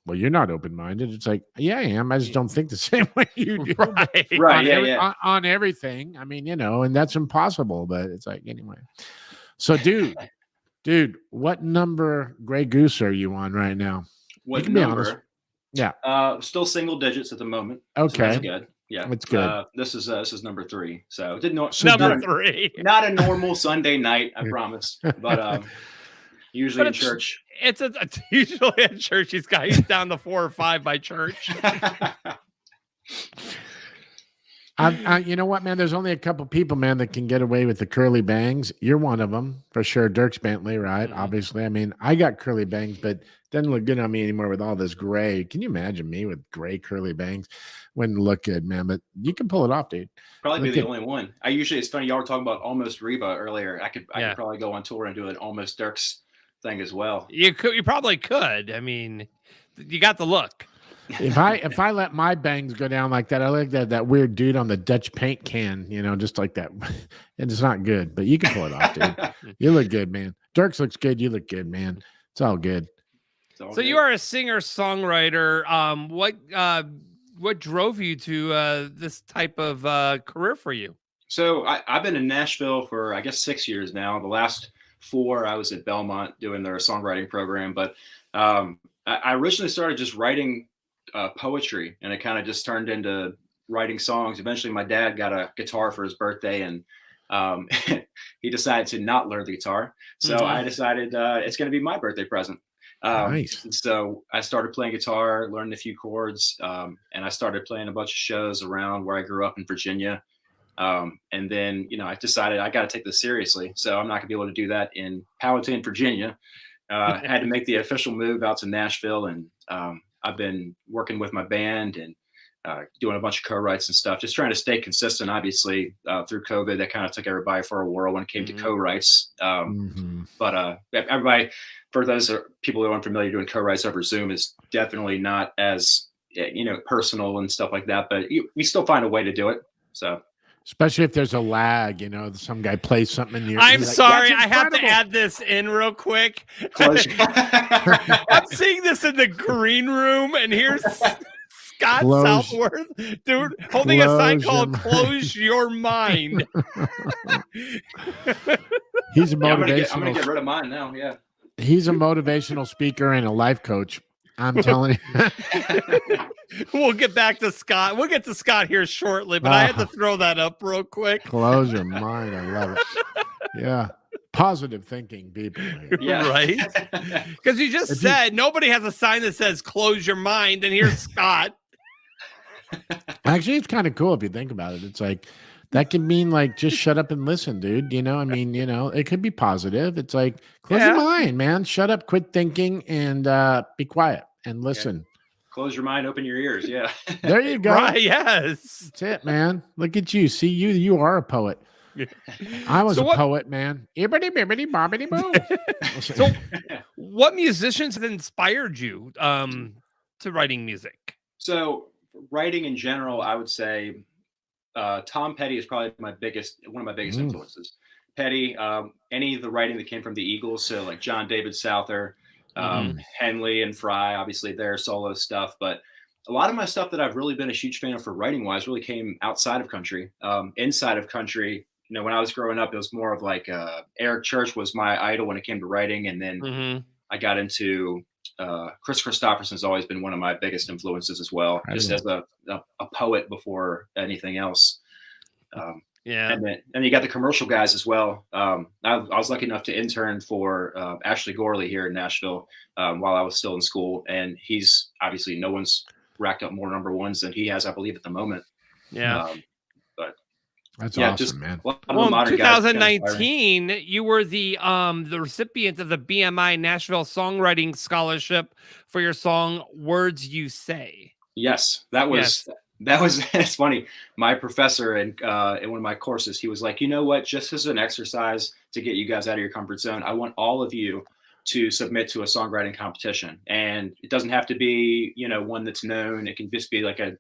well, you're not open-minded. It's like, yeah, I am. I just don't think the same way you do. Right. On everything. I mean, and that's impossible, but it's like, anyway. So, dude, what number Grey Goose are you on right now? What You can be number? honest. Yeah. Still single digits at the moment. Okay. So that's good. Yeah. That's good. This is number 3. So didn't know Number 3. Not a normal Sunday night, I promise. But usually in church. It's usually at church. He's down to 4 or 5 by church. You know what, man? There's only a couple people, man, that can get away with the curly bangs. You're one of them for sure. Dirks Bentley, right? Obviously. I mean, I got curly bangs, but doesn't look good on me anymore with all this gray. Can you imagine me with gray curly bangs? Wouldn't look good, man. But you can pull it off, dude. Probably be the only one. It's funny. Y'all were talking about Almost Reba earlier. I could probably go on tour and do an Almost Dirks thing as well. You probably could. I mean, you got the look. If I let my bangs go down like that, I like that weird dude on the Dutch paint can, just like that. And it's not good, but you can pull it off, dude. You look good, man. Dirks looks good. You look good, man. It's all good. So you are a singer-songwriter. What drove you to this type of career for you? So I've been in Nashville for, I guess, 6 years now. The last 4, I was at Belmont doing their songwriting program. But I originally started just writing poetry, and it kind of just turned into writing songs. Eventually, my dad got a guitar for his birthday, and he decided to not learn the guitar. So I decided it's going to be my birthday present. Nice. So I started playing guitar, learned a few chords, and I started playing a bunch of shows around where I grew up in Virginia. And then, I decided I got to take this seriously. So I'm not going to be able to do that in Powhatan, Virginia. I had to make the official move out to Nashville, and I've been working with my band and doing a bunch of co-writes and stuff, just trying to stay consistent. Obviously, through COVID, that kind of took everybody for a whirl when it came to co-writes. But everybody, for those people who aren't familiar, doing co-writes over Zoom is definitely not as personal and stuff like that. But we still find a way to do it. So. Especially if there's a lag, some guy plays something in your. I'm sorry, I have to add this in real quick. I'm seeing this in the green room, and here's Scott Southworth, dude, holding a sign called "Close Your Mind." He's a motivational. I'm gonna get rid of mine now. Yeah. He's a motivational speaker and a life coach. I'm telling you. We'll get back to Scott. We'll get to Scott here shortly, but I had to throw that up real quick. Close your mind. I love it. Yeah. Positive thinking, people. Yeah. Right? Because you just said nobody has a sign that says close your mind, and here's Scott. Actually, it's kind of cool if you think about it. It's like that can mean like just shut up and listen, dude. It could be positive. It's like close your mind, man. Shut up, quit thinking, and be quiet and listen. Yeah. Close your mind, open your ears. Yeah. There you go. Right, yes. That's it, man. Look at you. See, you are a poet. I was a poet, man. So what musicians have inspired you to writing music? So writing in general, I would say Tom Petty is probably one of my biggest influences. Petty, any of the writing that came from the Eagles, so like John David Souther, Henley and Fry, obviously their solo stuff, but a lot of my stuff that I've really been a huge fan of for writing wise really came outside of country. Inside of country, when I was growing up, it was more of like Eric Church was my idol when it came to writing, and then I got into Chris Christopherson's always been one of my biggest influences as well, just as a poet before anything else. And then you got the commercial guys as well. I was lucky enough to intern for Ashley Gorley here in Nashville while I was still in school. And he's obviously no one's racked up more number ones than he has, I believe, at the moment. Yeah. But that's awesome, man. Well, in 2019, you were the recipient of the BMI Nashville Songwriting Scholarship for your song "Words You Say." Yes, that was it's funny. My professor in one of my courses, he was like, you know what? Just as an exercise to get you guys out of your comfort zone, I want all of you to submit to a songwriting competition, and it doesn't have to be one that's known. It can just be like an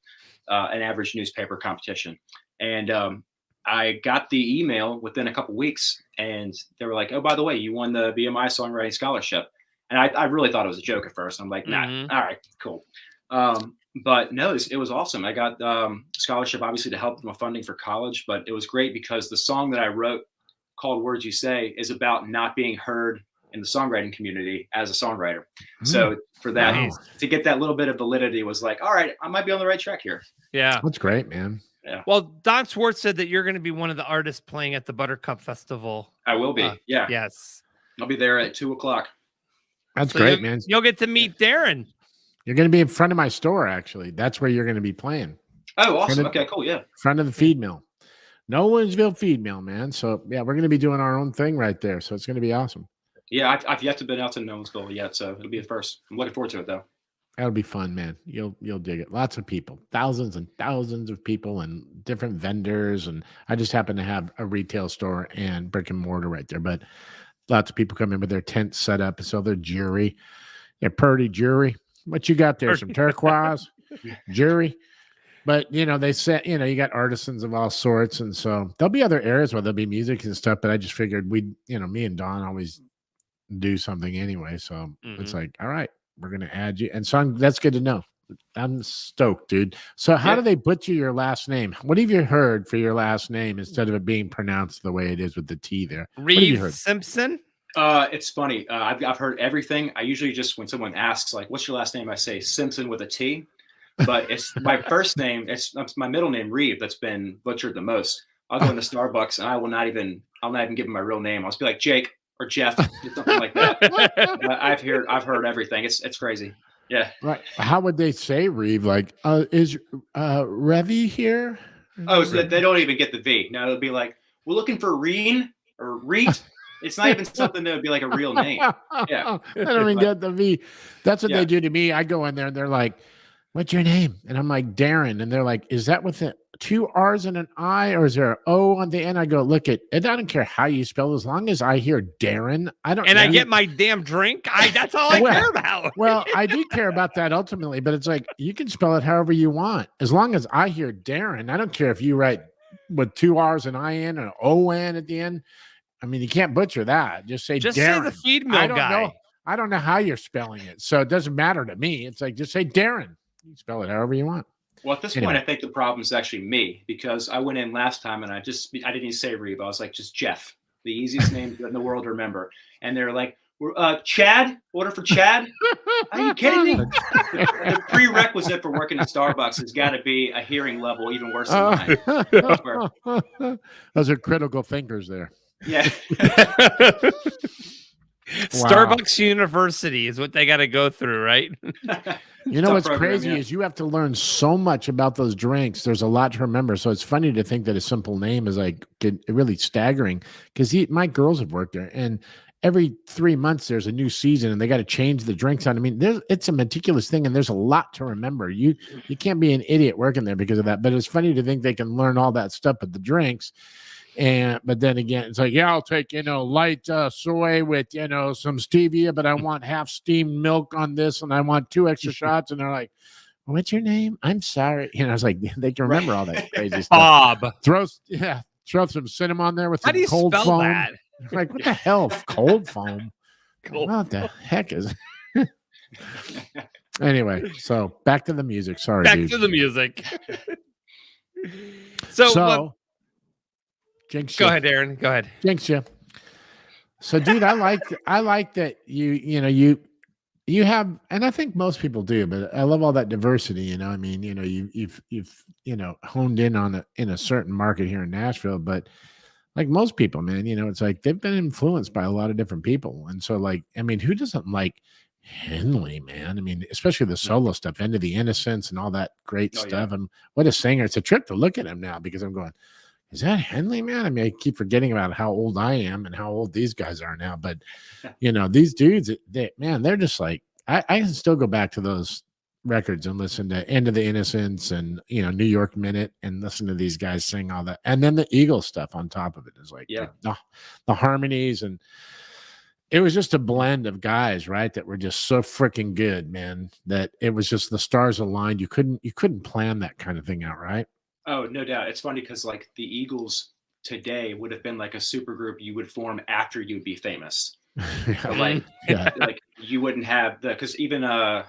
average newspaper competition. And I got the email within a couple weeks, and they were like, "Oh, by the way, you won the BMI Songwriting Scholarship." And I really thought it was a joke at first. I'm like, "Nah, all right, cool." But no, it was awesome. I got scholarship, obviously, to help with my funding for college, but it was great because the song that I wrote called Words You Say is about not being heard in the songwriting community as a songwriter. So for that, to get that little bit of validity was like, all right, I might be on the right track here. Yeah. That's great, man. Yeah. Well, Don Swartz said that you're going to be one of the artists playing at the Buttercup Festival. I will be. Yeah. Yes. I'll be there at 2:00. That's great, man. You'll get to meet Darren. You're going to be in front of my store, actually. That's where you're going to be playing. Oh, awesome. Okay, cool. Yeah. Friend of the feed mill. Nolensville feed mill, man. So yeah, we're going to be doing our own thing right there. So it's going to be awesome. Yeah, I've yet to been out to Nolensville yet, so it'll be the first. I'm looking forward to it though. That'll be fun, man. You'll dig it. Lots of people, thousands and thousands of people, and different vendors. And I just happen to have a retail store and brick and mortar right there. But lots of people come in with their tents set up and sell their jewelry. Yeah, pretty jewelry. What you got there? Some turquoise jewelry. But they said you got artisans of all sorts, and so there'll be other areas where there'll be music and stuff. But I just figured me and Don always do something anyway. So it's like, all right. We're going to add you. And so that's good to know. I'm stoked, dude. So how do they butcher your last name? What have you heard for your last name instead of it being pronounced the way it is with the T there? Reeve Stimpson? It's funny. I've heard everything. I usually just, when someone asks, like, what's your last name? I say Simpson with a T. But it's my first name. It's my middle name, Reeve, that's been butchered the most. I'll go into Starbucks and I'll not even give them my real name. I'll just be like, Jake or Jeff, or something like that. I've heard everything. It's crazy. Yeah. Right. How would they say Reeve? Like, is Revy here? Oh, so they don't even get the V. No, it'll be like, we're looking for Reen or Reet. It's not even something that would be like a real name. Yeah. I don't even get the V. That's what they do to me. I go in there and they're like, what's your name? And I'm like, Darren. And they're like, is that with two R's and an I, or is there an O on the end? I go, look it. I don't care how you spell, as long as I hear Darren. I get my damn drink. That's all I care about. Well, I do care about that ultimately, but it's like you can spell it however you want, as long as I hear Darren. I don't care if you write with two R's and I N and O N at the end. I mean, you can't butcher that. Just say Darren. Say the feed mill guy. I don't know how you're spelling it, so it doesn't matter to me. It's like, just say Darren. You spell it however you want. Well, at this point, I think the problem is actually me, because I went in last time and I didn't even say Reeve. I was like, just Jeff, the easiest name in the world to remember. And they're like, Chad, order for Chad. Are you kidding me? The prerequisite for working at Starbucks has got to be a hearing level even worse than mine. Those are critical thinkers there. Yeah. Starbucks University is what they got to go through, right? You know what's crazy is you have to learn so much about those drinks. There's a lot to remember. So it's funny to think that a simple name is like really staggering, because my girls have worked there, and every 3 months there's a new season and they got to change the drinks on. I mean, it's a meticulous thing, and there's a lot to remember. You can't be an idiot working there because of that. But it's funny to think they can learn all that stuff with the drinks. But then again, it's like, yeah, I'll take, light soy with, some stevia, but I want half steamed milk on this, and I want 2 extra shots. And they're like, what's your name? I'm sorry. I was like, they can remember all that crazy stuff. Bob. Throw some cinnamon on there with some cold foam. That? Like, what the hell? Cold foam? Cold what the heck is it? Anyway, so back to the music. Sorry, back dude. to the music. So jinx go you. ahead, Aaron. Go ahead. Jinx you. So, dude, I like that you have, and I think most people do, but I love all that diversity. I mean, you've honed in on in a certain market here in Nashville, but like most people, man, it's like they've been influenced by a lot of different people, and so like, I mean, who doesn't like Henley, man? I mean, especially the solo stuff, End of the Innocence, and all that great stuff. And what a singer! It's a trip to look at him now, because I'm going, is that Henley, man? I mean, I keep forgetting about how old I am and how old these guys are now. But, these dudes, they're just like, I can still go back to those records and listen to End of the Innocence and, New York Minute, and listen to these guys sing all that. And then the Eagles stuff on top of it is like the harmonies. And it was just a blend of guys, right, that were just so freaking good, man, that it was just the stars aligned. You couldn't plan that kind of thing out, right? Oh, no doubt. It's funny because like the Eagles today would have been like a super group you would form after you'd be famous. So like you wouldn't have because even I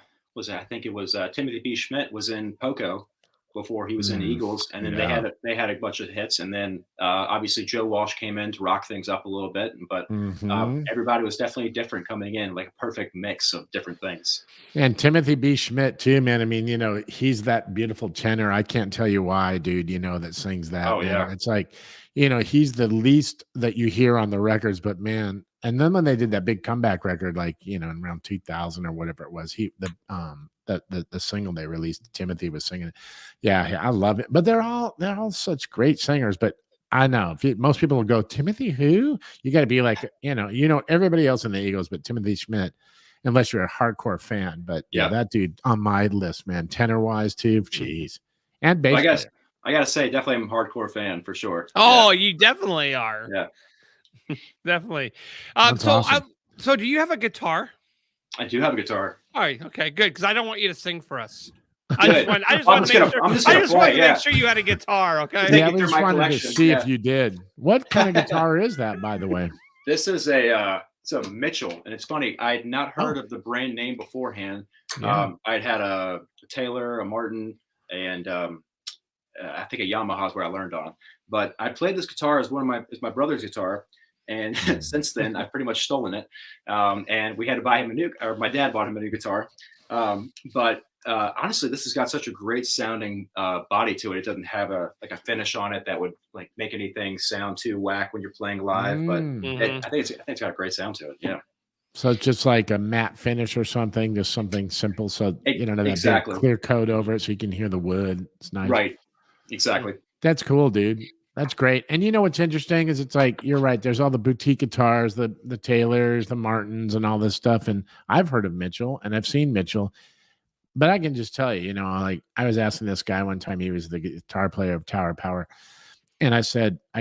think it was Timothy B. Schmidt was in Poco before he was in Eagles, and then they had a bunch of hits, and then obviously Joe Walsh came in to rock things up a little bit, but everybody was definitely different coming in, like a perfect mix of different things. And Timothy B. Schmidt too, man. I mean, he's that beautiful tenor. I can't tell you why, dude. That sings that. Oh man. yeah, it's like, he's the least that you hear on the records, but man, and then when they did that big comeback record, like, in around 2000 or whatever it was, the single they released, Timothy was singing it. Yeah, I love it. But they're all such great singers. But I know most people will go, Timothy who? You got to be like, everybody else in the Eagles, but Timothy Schmidt, unless you're a hardcore fan. But yeah, that dude on my list, man, tenor wise too. Jeez, and bass player. I gotta say, definitely I'm a hardcore fan for sure. Oh, you definitely are. Yeah, definitely. That's awesome. So do you have a guitar? I do have a guitar. All right, okay, good. Because I don't want you to sing for us. Good. I just want to make sure you had a guitar. Okay. Yeah, we just wanted to see if you did. What kind of guitar is that, by the way? This is it's a Mitchell, and it's funny. I had not heard of the brand name beforehand. Yeah. I'd had a Taylor, a Martin, and I think a Yamaha is where I learned on. But I played this guitar as my brother's guitar, and since then I've pretty much stolen it. And we had to buy him my dad bought him a new guitar. But honestly, this has got such a great sounding body to it. It doesn't have a finish on it that would like make anything sound too whack when you're playing live. But I think it's got a great sound to it. Yeah. So it's just like a matte finish or something, just something simple. So you don't have that exactly. big clear coat over it, so you can hear the wood. It's nice. Right. Exactly. That's cool, dude. That's great. And what's interesting is it's like, you're right. There's all the boutique guitars, the Taylors, the Martins, and all this stuff. And I've heard of Mitchell and I've seen Mitchell, but I can just tell you, like I was asking this guy one time, he was the guitar player of Tower Power. And I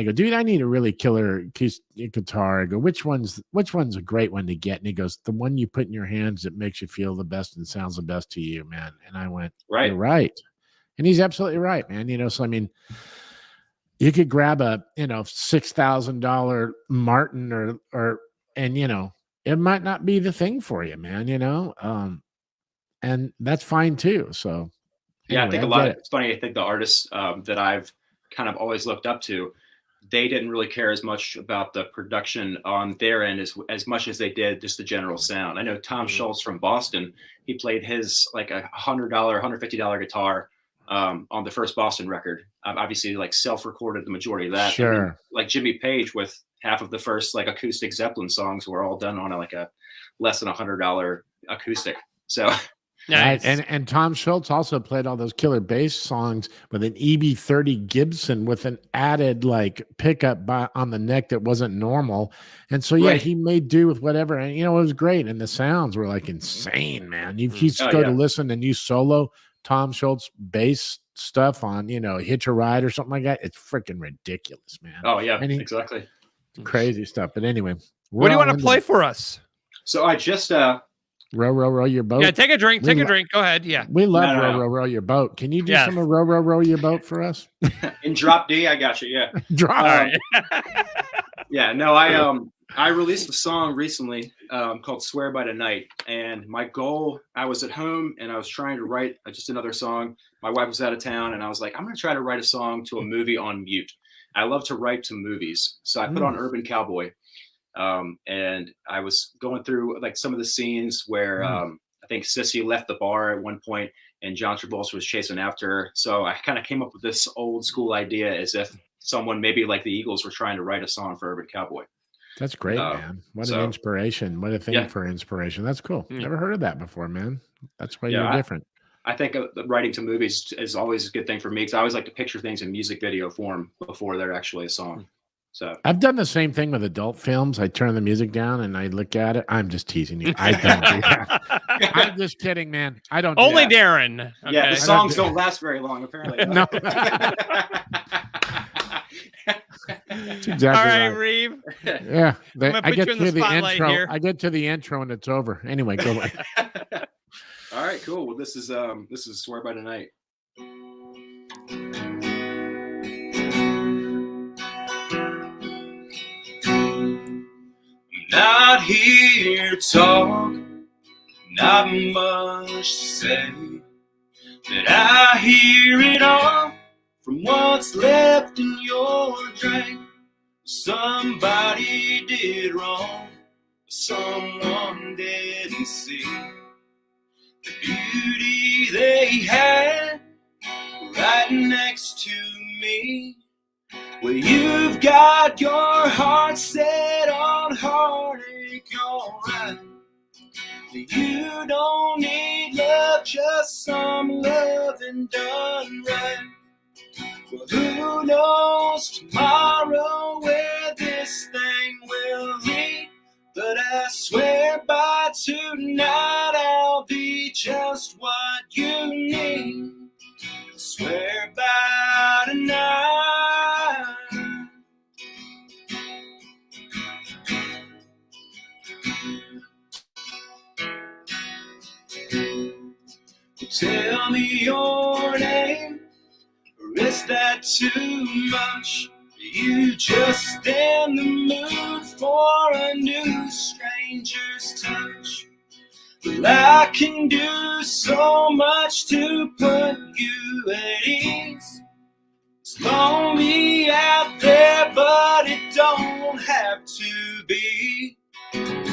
go, dude, I need a really killer guitar. I go, which one's a great one to get? And he goes, the one you put in your hands that makes you feel the best and sounds the best to you, man. And I went, right. You're right. And he's absolutely right, man. So I mean, you could grab a $6,000 Martin and it might not be the thing for you, man. And that's fine too. So yeah, I think it's funny. I think the artists that I've kind of always looked up to, they didn't really care as much about the production on their end as much as they did just the general sound. I know Tom Schultz from Boston, he played his like a $100, $150 guitar on the first Boston record. Obviously like self-recorded the majority of that. Sure. Then, like Jimmy Page with half of the first like acoustic Zeppelin songs were all done on a less than $100 acoustic. So nice. Right. And Tom Schultz also played all those killer bass songs with an EB30 Gibson with an added like pickup on the neck that wasn't normal. And so, yeah, he made do with whatever. And, it was great. And the sounds were like insane, man. You go to listen and you solo Tom Schultz bass stuff on, Hitch a Ride or something like that. It's freaking ridiculous, man. Oh, yeah, exactly. Crazy stuff. But anyway. What do you want to play for us? So I just... row your boat. Yeah, take a drink. Take a drink. Go ahead. Yeah, we love row your boat. Can you do some of row your boat for us? In drop D, I got you. Yeah, drop. Yeah, no, I released a song recently called "Swear by Tonight," and my goal, I was at home and I was trying to write just another song. My wife was out of town, and I was like, I'm going to try to write a song to a movie on mute. I love to write to movies, so I put on Urban Cowboy. And I was going through like some of the scenes where I think Sissy left the bar at one point and John Travolta was chasing after her. So I kind of came up with this old school idea as if someone maybe like the Eagles were trying to write a song for Urban Cowboy. That's great, man. What an inspiration. What a thing for inspiration. That's cool. Never heard of that before, man. That's why you're different. I think writing to movies is always a good thing for me because I always like to picture things in music video form before they're actually a song. So I've done the same thing with adult films. I turn the music down and I look at it. I'm just teasing you. I don't do that. I'm just kidding, man. I don't. Only Darren. Okay. Yeah, the songs don't last very long, apparently. No. Exactly all right, Reeve. Yeah, I get to the intro. Here. I get to the intro and it's over. Anyway, go away. All right, cool. Well, this is "Swear by Tonight." Not here to talk, not much to say, but I hear it all from what's left in your drink. Somebody did wrong, someone didn't see the beauty they had right next to me. Well, you've got your heart set on heartache, alright. You don't need love, just some loving done right. Well, who knows tomorrow where this thing will lead? But I swear by tonight I'll be just what you need. I swear by tonight. Tell me your name, or is that too much? Are you just in the mood for a new stranger's touch? Well, I can do so much to put you at ease. It's lonely out there, but it don't have to be.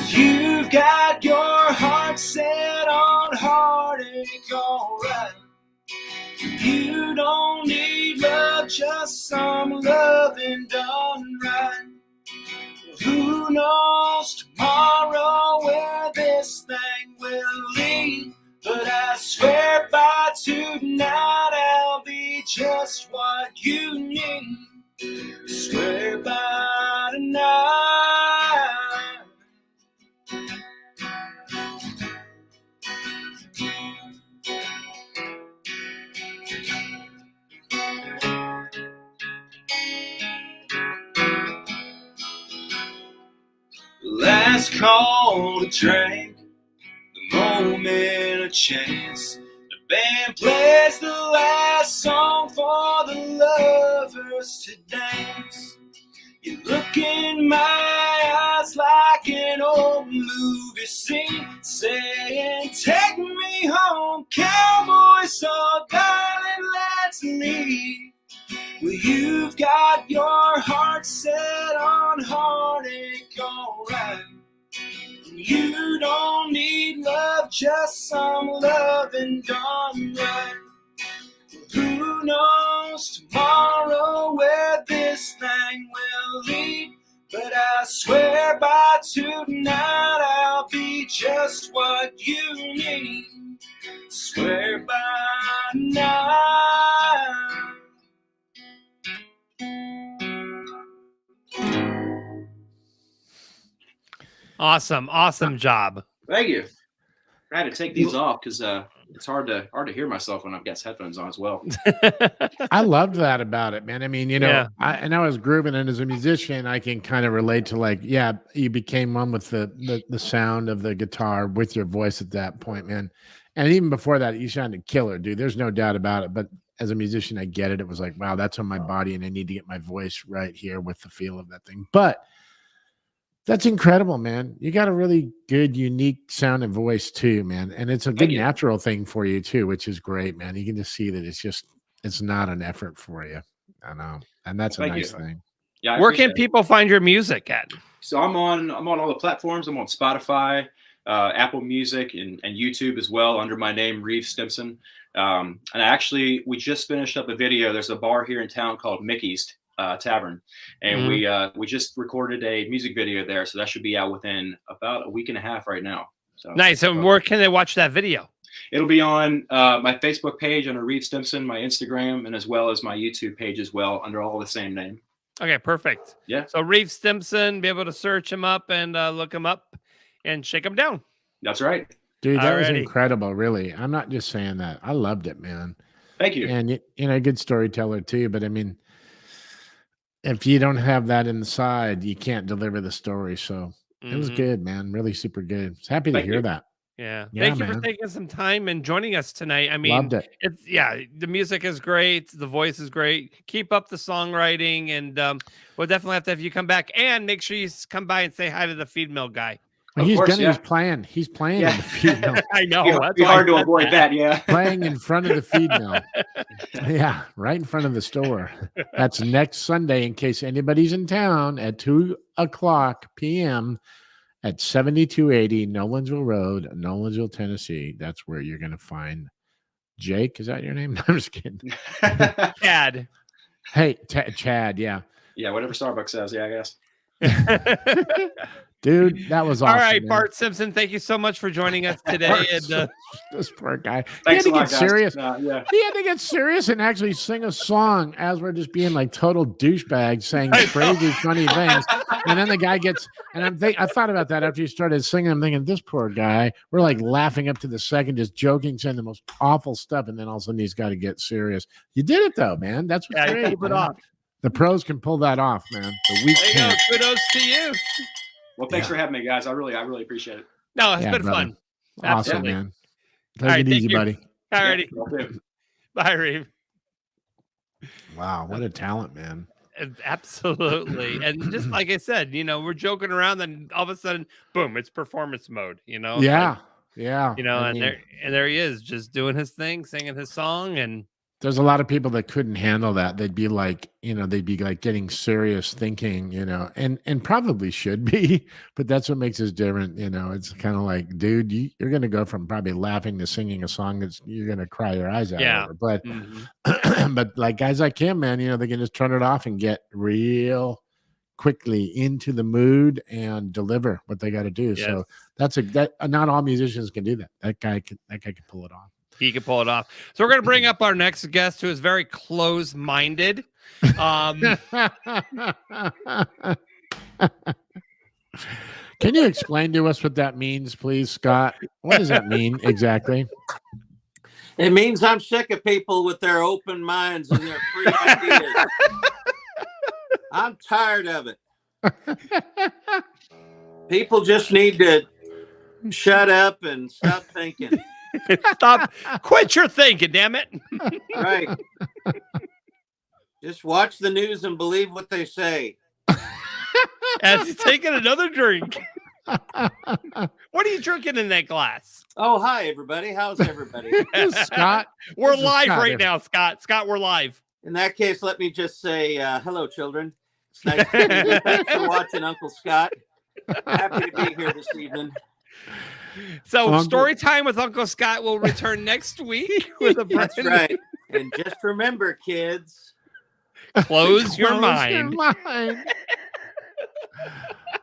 You've got your heart set on heartache, alright. You don't need love, just some loving done right. Who knows tomorrow where this thing will lead? But I swear by tonight I'll be just what you need. I swear by tonight. Last call to drink, the moment a chance. The band plays the last song for the lovers to dance. You look in my eyes like an old movie scene, saying, take me home, cowboy, so darling, let's leave. Well, you've got your heart set on heartache, alright. You don't need love, just some loving done right. Who knows tomorrow where this thing will lead? But I swear by tonight I'll be just what you need. Swear by tonight. Awesome job. Thank you. I had to take these off because it's hard to hear myself when I've got headphones on as well. I loved that about it, man. I mean, you know, Yeah. I was grooving, and as a musician, I can kind of relate to, like, yeah, you became one with the sound of the guitar with your voice at that point, man. And even before that, you sounded killer, dude. There's no doubt about it. But as a musician, I get it. It was like, wow, that's on my body, and I need to get my voice right here with the feel of that thing. But that's incredible, man. You got a really good, unique sound and voice too, man. And it's a good natural thing for you too, which is great, man. You can just see that it's not an effort for you. I know. And that's a nice thing. Yeah. Where can people find your music at? So I'm on all the platforms. I'm on Spotify, Apple Music, and YouTube as well under my name, Reeve Stimpson. And actually, we just finished up a video. There's a bar here in town called Mickey's Tavern, and we just recorded a music video there, so that should be out within about a week and a half right now. So nice. And where can they watch that video? It'll be on my Facebook page under Reeve Stimpson, my Instagram, and as well as my YouTube page as well under all the same name. Okay, perfect. Yeah. So Reeve Stimpson, be able to search him up and look him up and shake him down. That's right. Dude, that was incredible, really. I'm not just saying that. I loved it, man. Thank you. And, you know, a good storyteller too, but I mean, if you don't have that inside, you can't deliver the story. So it was good, man. Really super good. I was happy to hear that. Yeah. Thank you for taking some time and joining us tonight. I mean, loved it. The music is great. The voice is great. Keep up the songwriting, and we'll definitely have to have you come back, and make sure you come by and say hi to the feed mill guy. He's playing. He's playing in the feed mill. I know. It's hard to avoid that. Yeah. Playing in front of the feed mill. Yeah. Right in front of the store. That's next Sunday, in case anybody's in town, at 2:00 p.m. at 7280 Nolensville Road, Nolensville, Tennessee. That's where you're going to find Jake. Is that your name? No, I'm just kidding. Chad. Hey, Chad. Yeah. Yeah, whatever Starbucks says. Yeah, I guess. Dude, that was awesome. All right, man. Bart Simpson, thank you so much for joining us today. And, this poor guy. Thanks he a had to lot, get guys. serious. Yeah. He had to get serious and actually sing a song as we're just being like total douchebags saying crazy, funny things. And then the guy gets, and I thought about that after he started singing. I'm thinking, this poor guy, we're like laughing up to the second, just joking, saying the most awful stuff. And then all of a sudden he's got to get serious. You did it though, man. That's what's great. keep it off. The pros can pull that off, man. The weak There you go. can't. Kudos to you. Well, thanks for having me, guys. I really appreciate it. No, it's Yeah, been brother. fun. Awesome, Absolutely. man. Take All right, it thank easy, you. buddy. All righty. Yeah. Bye, Reeve. Wow, what a talent, man. Absolutely. And just like I said, we're joking around, then all of a sudden, boom, it's performance mode, It's Yeah. like, Yeah. I and mean, there he is, just doing his thing, singing his song. And there's a lot of people that couldn't handle that. They'd be like, getting serious thinking, and probably should be, but that's what makes us different. It's kind of like, dude, you're going to go from probably laughing to singing a song that's you're going to cry your eyes out over. But, but like guys like him, man, they can just turn it off and get real quickly into the mood and deliver what they got to do. Yes. So that not all musicians can do that. That guy can pull it off. he can pull it off. So we're going to bring up our next guest, who is very close-minded. Can you explain to us what that means, please, Scott? What does that mean exactly? It means I'm sick of people with their open minds and their free ideas. I'm tired of it. People just need to shut up and stop thinking. Quit your thinking, damn it. Right. Just watch the news and believe what they say. As he's taking another drink. What are you drinking in that glass? Oh, hi, everybody. How's everybody? Scott. We're This is live Scott right here. now, Scott. Scott, we're live. In that case, let me just say hello, children. It's nice to meet you. Thanks for watching, Uncle Scott. Happy to be here this evening. So, story time with Uncle Scott will return next week with a brand That's right. And just remember, kids, Close your mind.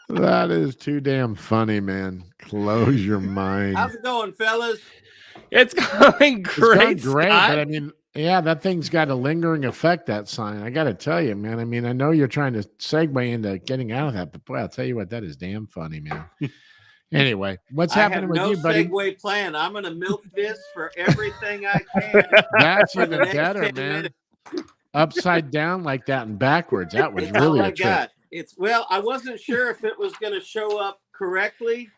That is too damn funny, man. Close your mind. how's it going, fellas? It's going great. It's going great, Scott. but I mean, yeah, that thing's got a lingering effect, that sign. I got to tell you, man. I mean, I know you're trying to segue into getting out of that, but boy, I'll tell you what, that is damn funny, man. Anyway, what's happening with you, buddy? Segue plan. I'm going to milk this for everything I can. That's for the even next better, 10 man. minutes. Upside down like that and backwards. That was It's really all a I trick. got. I wasn't sure if it was going to show up correctly.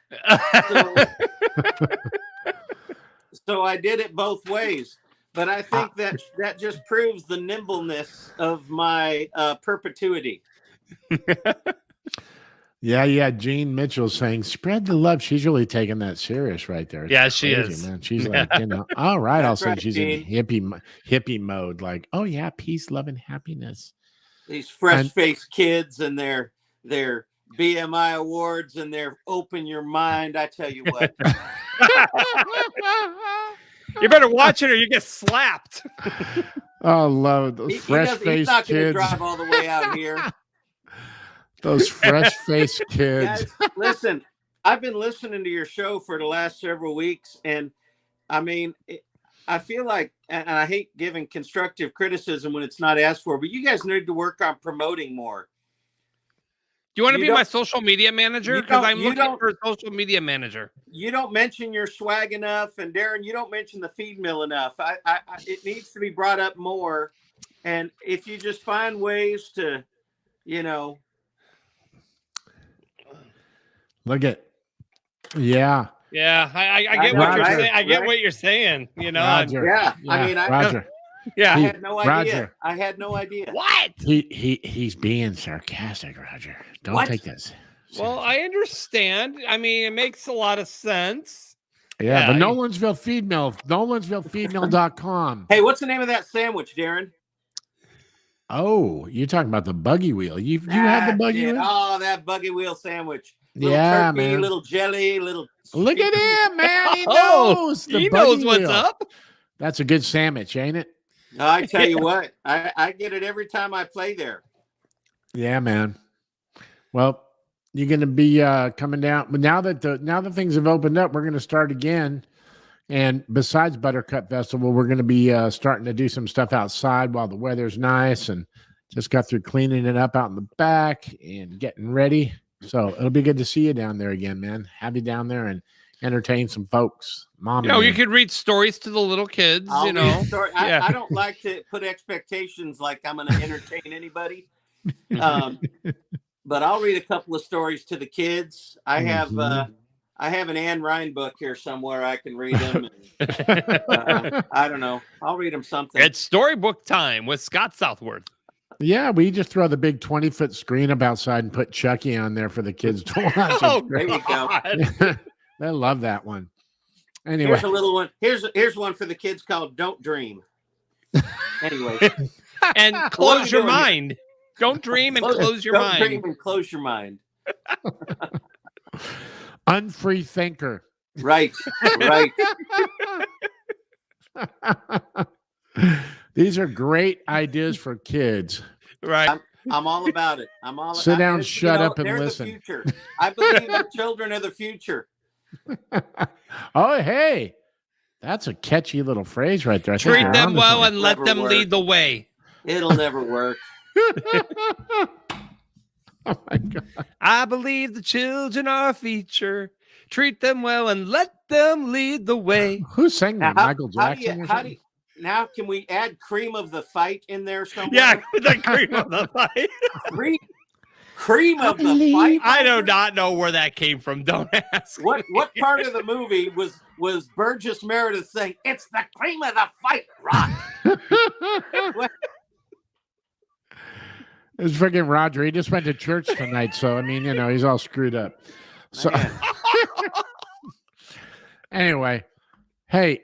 So I did it both ways. But I think that just proves the nimbleness of my perpetuity. Yeah. Jean Mitchell saying, spread the love. She's really taking that serious right there. It's Yeah, she crazy, is. Man. She's like, all right. I'll That's say right, she's Jean. in hippie mode. Like, oh, yeah, peace, love, and happiness. These fresh-faced kids and their BMI awards and their open your mind. I tell you what. You better watch it or you get slapped. Oh, love those He's fresh-faced not going to kids. drive all the way out here. Those fresh-faced kids. Guys, listen, I've been listening to your show for the last several weeks, and I mean, I feel like, and I hate giving constructive criticism when it's not asked for, but you guys need to work on promoting more. Do you want to You be my don't- social media manager? you Because don't- I'm you looking don't- for a social media manager. You don't mention your swag enough, and Darren, you don't mention the feed mill enough. It needs to be brought up more, and if you just find ways to, Look at, yeah. Yeah, I get know, what you're right? saying. I get Right? what you're saying. Roger. Yeah, I mean, Roger. Yeah. I had no idea. Roger. I had no idea. What? He's being sarcastic, Roger. Don't What? take this. Well, I understand. I mean, it makes a lot of sense. Yeah, Yeah, the you- Nolensville Feed Mill, nolensvillefeedmill.com. Hey, what's the name of that sandwich, Darren? Oh, you're talking about the buggy wheel. You had the That's buggy it. wheel? Oh, that buggy wheel sandwich. Little Yeah, turkey, man. little jelly, little. Look at him, man. He Oh, knows. The he buggy knows what's wheel. up. That's a good sandwich, ain't it? I tell you what, I get it every time I play there. Yeah, man. Well, you're going to be coming down. But now that things have opened up, we're going to start again. And besides Buttercup Festival, we're going to be starting to do some stuff outside while the weather's nice, and just got through cleaning it up out in the back and getting ready. So it'll be good to see you down there again, man. Have you down there and entertain some folks. Mom, you could read stories to the little kids. I'll you know, yeah. I don't like to put expectations like I'm going to entertain anybody. But I'll read a couple of stories to the kids. I have an Anne Ryan book here somewhere. I can read them. I don't know. I'll read them something. It's storybook time with Scott Southworth. Yeah, we just throw the big 20-foot screen up outside and put Chucky on there for the kids to watch. Oh, there you go. I love that one. Anyway, here's a little one. Here's one for the kids called "Don't Dream." Anyway, and close your mind. Don't dream and close your mind. Don't dream and close your mind. Unfree thinker. Right. These are great ideas for kids. Right. I'm all about it. Sit down, shut up, and they're listen. The future. I believe the children are the future. Oh, hey. That's a catchy little phrase right there. Treat them well and let them lead the way. It'll never work. Oh my God. I believe the children are a feature. Treat them well and let them lead the way. Who sang that? Michael Jackson? Now can we add cream of the fight in there somewhere? Yeah, the cream of the fight. Cream of the fight. I do not know where that came from. Don't ask. What part of the movie was Burgess Meredith saying, "It's the cream of the fight, Rock"? It was freaking Roger. He just went to church tonight, so I mean, he's all screwed up. So anyway, hey,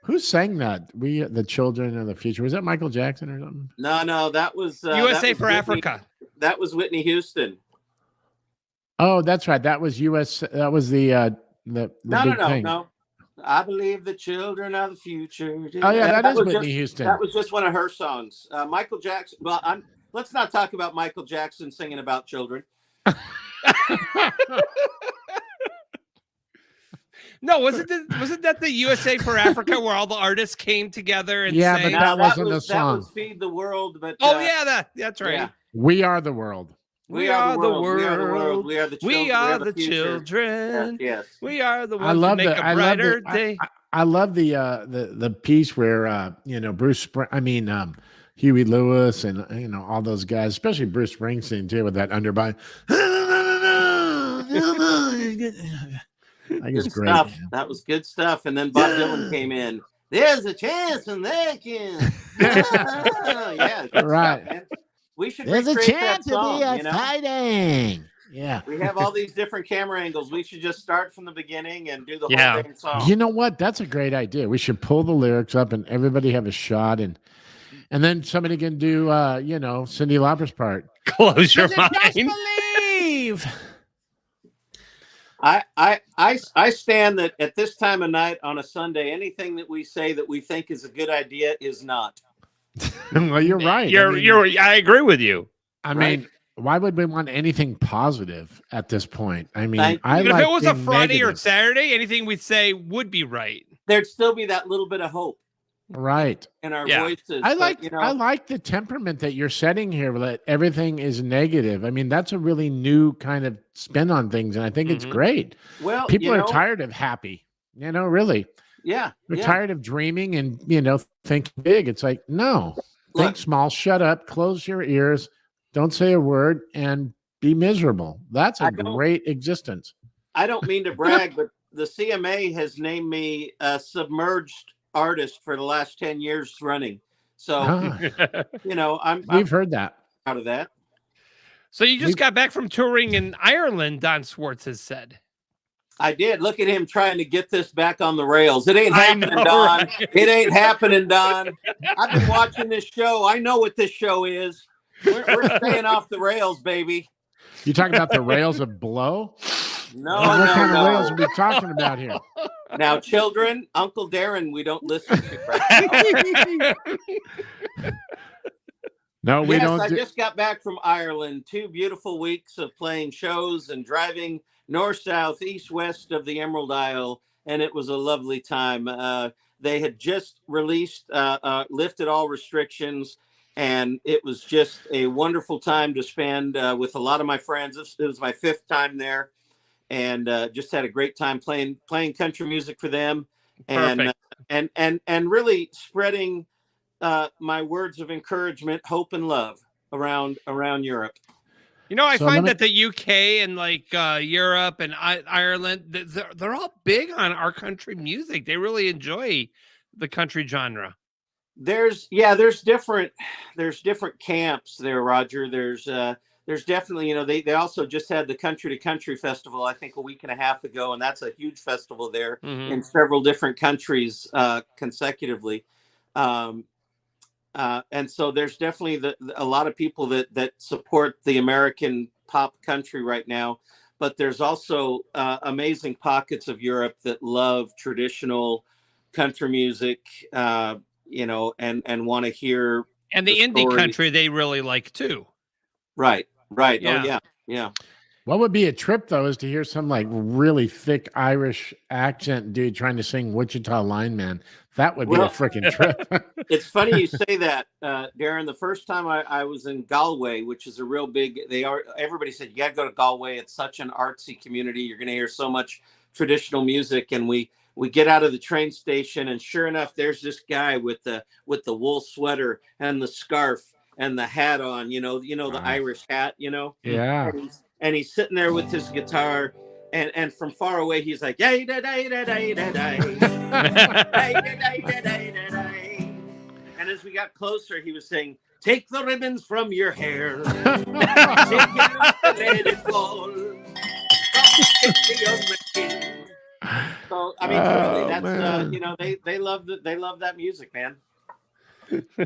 who sang that? The Children of the Future. Was that Michael Jackson or something? No, that was USA for Africa. That was Whitney Houston. Oh, that's right. That was US. That was the big thing. No. I believe the children are the future. Oh yeah, that is Whitney Houston. That was just one of her songs. Michael Jackson. Well, let's not talk about Michael Jackson singing about children. No, wasn't that the USA for Africa where all the artists came together and sang? But that wasn't the song. That was Feed the World. But that's right. Yeah. We are the world. We are the world. We are the children. We are the children. Yes. We are the ones who make a brighter day. I love the piece where Huey Lewis and all those guys, especially Bruce Springsteen too, with that underbite. I guess great. Stuff. That was good stuff. And then Bob Dylan came in. There's a chance and they can. Yeah. Right. Stuff, we should. There's a chance to be fighting. Yeah. We have all these different camera angles. We should just start from the beginning and do the whole damn song. You know what? That's a great idea. We should pull the lyrics up and everybody have a shot, and then somebody can do Cyndi Lauper's part. Close your mind. Just believe. I stand that at this time of night on a Sunday, anything that we say that we think is a good idea is not. Well, you're right. I agree with you. I mean, why would we want anything positive at this point? I mean, if it was a Friday or Saturday, anything we'd say would be right. There'd still be that little bit of hope. Right. In our voices. I like the temperament that you're setting here, that everything is negative. I mean, that's a really new kind of spin on things, and I think it's great. Well, people are tired of happy, really. Yeah. They're tired of dreaming and, think big. It's like, no, think small, shut up, close your ears, don't say a word, and be miserable. That's a great existence. I don't mean to brag, but the CMA has named me a submerged artist for the last 10 years running. So, we've heard that. Out of that. So you just got back from touring in Ireland, Don Swartz has said. I did. Look at him trying to get this back on the rails. It ain't happening, Don. Right? It ain't happening, Don. I've been watching this show. I know what this show is. We're staying off the rails, baby. You talking about the rails of blow? No, what kind of rails are we talking about here? Now, children, Uncle Darren, we don't listen to right now. No, we yes, don't. I just got back from Ireland. 2 beautiful weeks of playing shows and driving north, south, east, west of the Emerald Isle, and it was a lovely time. They had just released, lifted all restrictions, and it was just a wonderful time to spend with a lot of my friends. It was my 5th time there, and just had a great time playing country music for them, and and really spreading my words of encouragement, hope, and love around Europe. You know, I find that the UK and like Europe and Ireland, they're all big on our country music. They really enjoy the country genre. There's different camps there, Roger. There's definitely, you know, they also just had the Country to Country Festival, I think a week and a half ago, and that's a huge festival there in several different countries consecutively. And so there's definitely a lot of people that support the American pop country right now, but there's also amazing pockets of Europe that love traditional country music, you know, and want to hear. And the indie country they really like too. Right. Yeah. Oh yeah. What would be a trip though is to hear some like really thick Irish accent dude trying to sing Wichita Lineman. That would be a freaking trip. It's funny you say that, Darren. The first time I was in Galway, which is a real big, everybody said, you got to go to Galway. It's such an artsy community. You're going to hear so much traditional music. And we get out of the train station, and sure enough, there's this guy with the wool sweater and the scarf and the hat on, you know, the Irish hat, you know? Yeah. And he's sitting there with his guitar, and from far away, he's like, and as we got closer, he was saying, take the ribbons from your hair, take it up and let it fall. So I mean, really, that's you know, they love that music, man.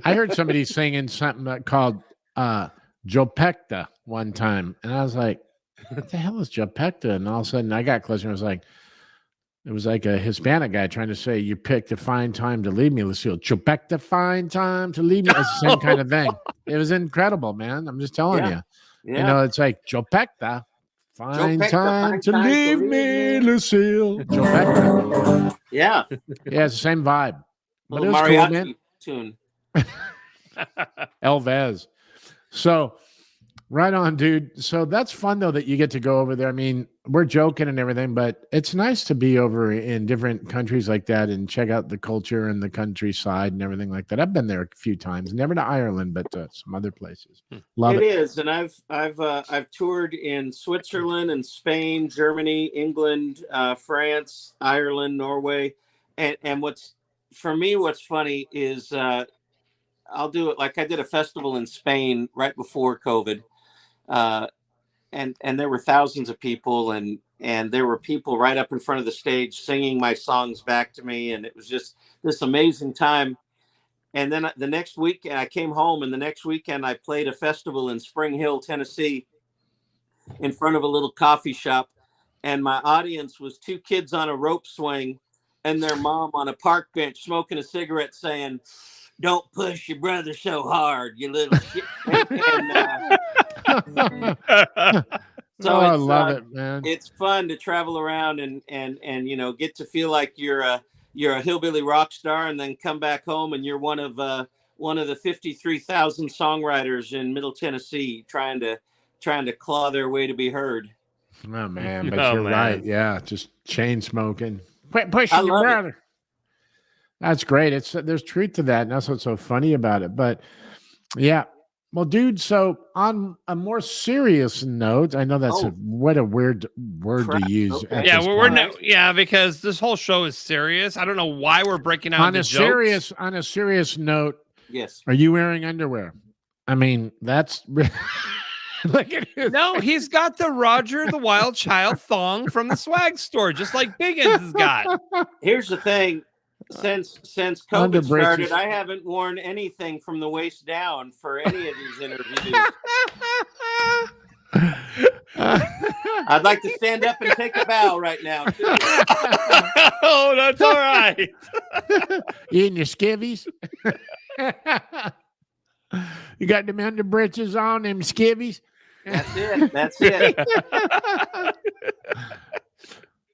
I heard somebody singing something called Jopekta one time, and I was like, what the hell is Jopekta? And all of a sudden I got closer, and it was like a Hispanic guy trying to say, you picked a fine time to leave me, Lucille. Jopekta, fine time to leave me. It's the same kind of thing. It was incredible, man. I'm just telling you. You know, it's like Jopekta, fine time to leave me, Lucille. Jopekta. Yeah. Yeah, it's the same vibe. But it was mariachi cool, man. Tune. Elvez. So right on, dude. So that's fun though that you get to go over there. I mean, we're joking and everything, but it's nice to be over in different countries like that and check out the culture and the countryside and everything like that. I've been there a few times, never to Ireland, but some other places. Love it. It is, and I've toured in Switzerland and Spain, Germany, England, France, Ireland, Norway, and what's funny is I'll do it like I did a festival in Spain right before COVID. And there were thousands of people, and there were people right up in front of the stage singing my songs back to me, and it was just this amazing time. And then the next week, I came home, and the next weekend I played a festival in Spring Hill, Tennessee, in front of a little coffee shop, and my audience was 2 kids on a rope swing and their mom on a park bench smoking a cigarette, saying, "Don't push your brother so hard, you little shit." So I love it, man. It's fun to travel around and you know, get to feel like you're a hillbilly rock star, and then come back home and you're one of the 53,000 songwriters in Middle Tennessee trying to claw their way to be heard. Oh man, but you're right. Yeah, just chain smoking. Quit pushing your brother. It. That's great. There's truth to that, and that's what's so funny about it. But yeah, well, dude. So on a more serious note, I know that's what a weird word to use. Okay. Yeah, we're not. Yeah, because this whole show is serious. I don't know why we're breaking out on into jokes. On a serious note. Yes. Are you wearing underwear? I mean, that's. Look at his No, he's got the Roger the Wild Child thong from the swag store, just like Biggins has got. Here's the thing. Since COVID started, I haven't worn anything from the waist down for any of these interviews. I'd like to stand up and take a bow right now. Oh, that's all right. Eating your skivvies. You got them under britches on, them skivvies. That's it. That's it.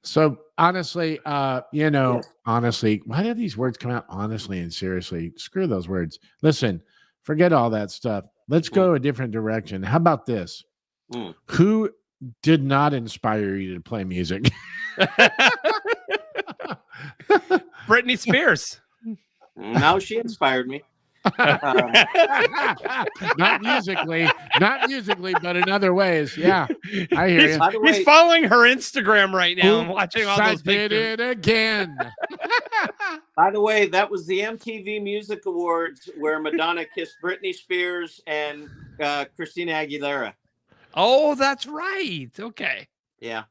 So honestly, honestly, why do these words come out honestly and seriously? Screw those words. Listen, forget all that stuff. Let's go a different direction. How about this? Who did not inspire you to play music? Britney Spears. No, she inspired me. Not musically, but in other ways. Yeah, I hear you. He's following her Instagram right now and watching all those pictures. Did it again. By the way, that was the MTV Music Awards where Madonna kissed Britney Spears and Christina Aguilera. Oh, that's right. Okay. Yeah.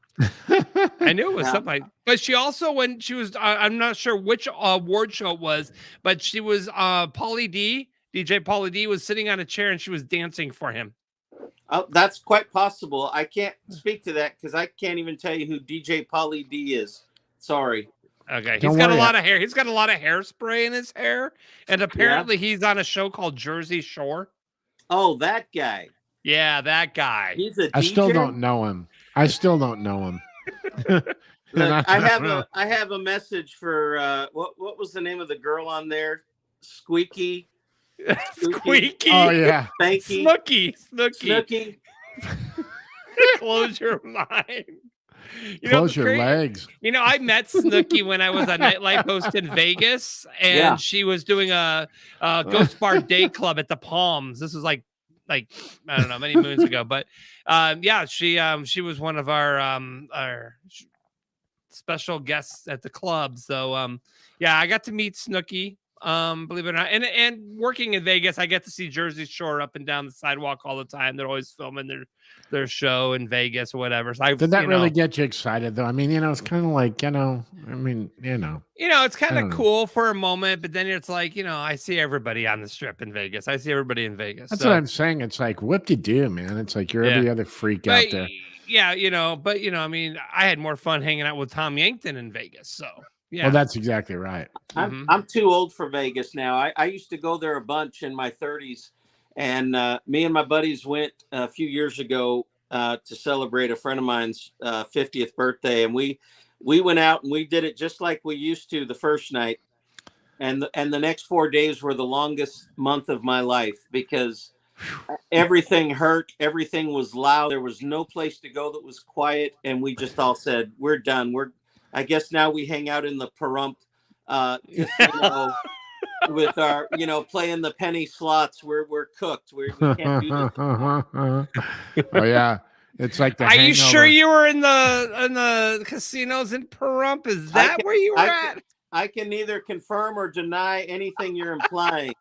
I knew it was something. But she also, when she was, I'm not sure which award show it was, but she was Pauly D. DJ Pauly D was sitting on a chair and she was dancing for him. Oh, that's quite possible. I can't speak to that because I can't even tell you who DJ Pauly D is. Sorry. Okay. He's got a lot of hair. He's got a lot of hairspray in his hair. And apparently he's on a show called Jersey Shore. Oh, that guy. Yeah, that guy. He's a DJ? I still don't know him. Look, I have a message for what was the name of the girl on there? Squeaky. Squeaky. Oh yeah. Spanky. Snooky. Close your mind. Close your legs. I met Snooki when I was a nightlife host in Vegas, and she was doing a Ghost Bar Day Club at the Palms. This was like I don't know, many moons ago, but she was one of our special guests at the club. So I got to meet Snooki, believe it or not, and working in Vegas, I get to see Jersey Shore up and down the sidewalk all the time. They're always filming their show in Vegas or whatever. So did that really get you excited though? I mean, it's kind of like, it's kind of cool for a moment, but then it's like, I see everybody on the strip in Vegas. I see everybody in Vegas. That's what I'm saying. It's like, whoop-de-doo, man. It's like you're every other freak out there. Yeah, I mean, I had more fun hanging out with Tom Yankton in Vegas. So yeah. Well, that's exactly right. I'm too old for Vegas now. I used to go there a bunch in my 30s, and me and my buddies went a few years ago to celebrate a friend of mine's 50th birthday, and we went out and we did it just like we used to the first night, and the next 4 days were the longest month of my life because everything hurt, everything was loud, there was no place to go that was quiet, and we just all said, we're done. I guess now we hang out in the Pahrump, with our, playing the penny slots. We're cooked. We can't do this. Oh yeah, it's like the. Are you sure you were in the casinos in Pahrump? Is that where you were at? I can neither confirm or deny anything you're implying,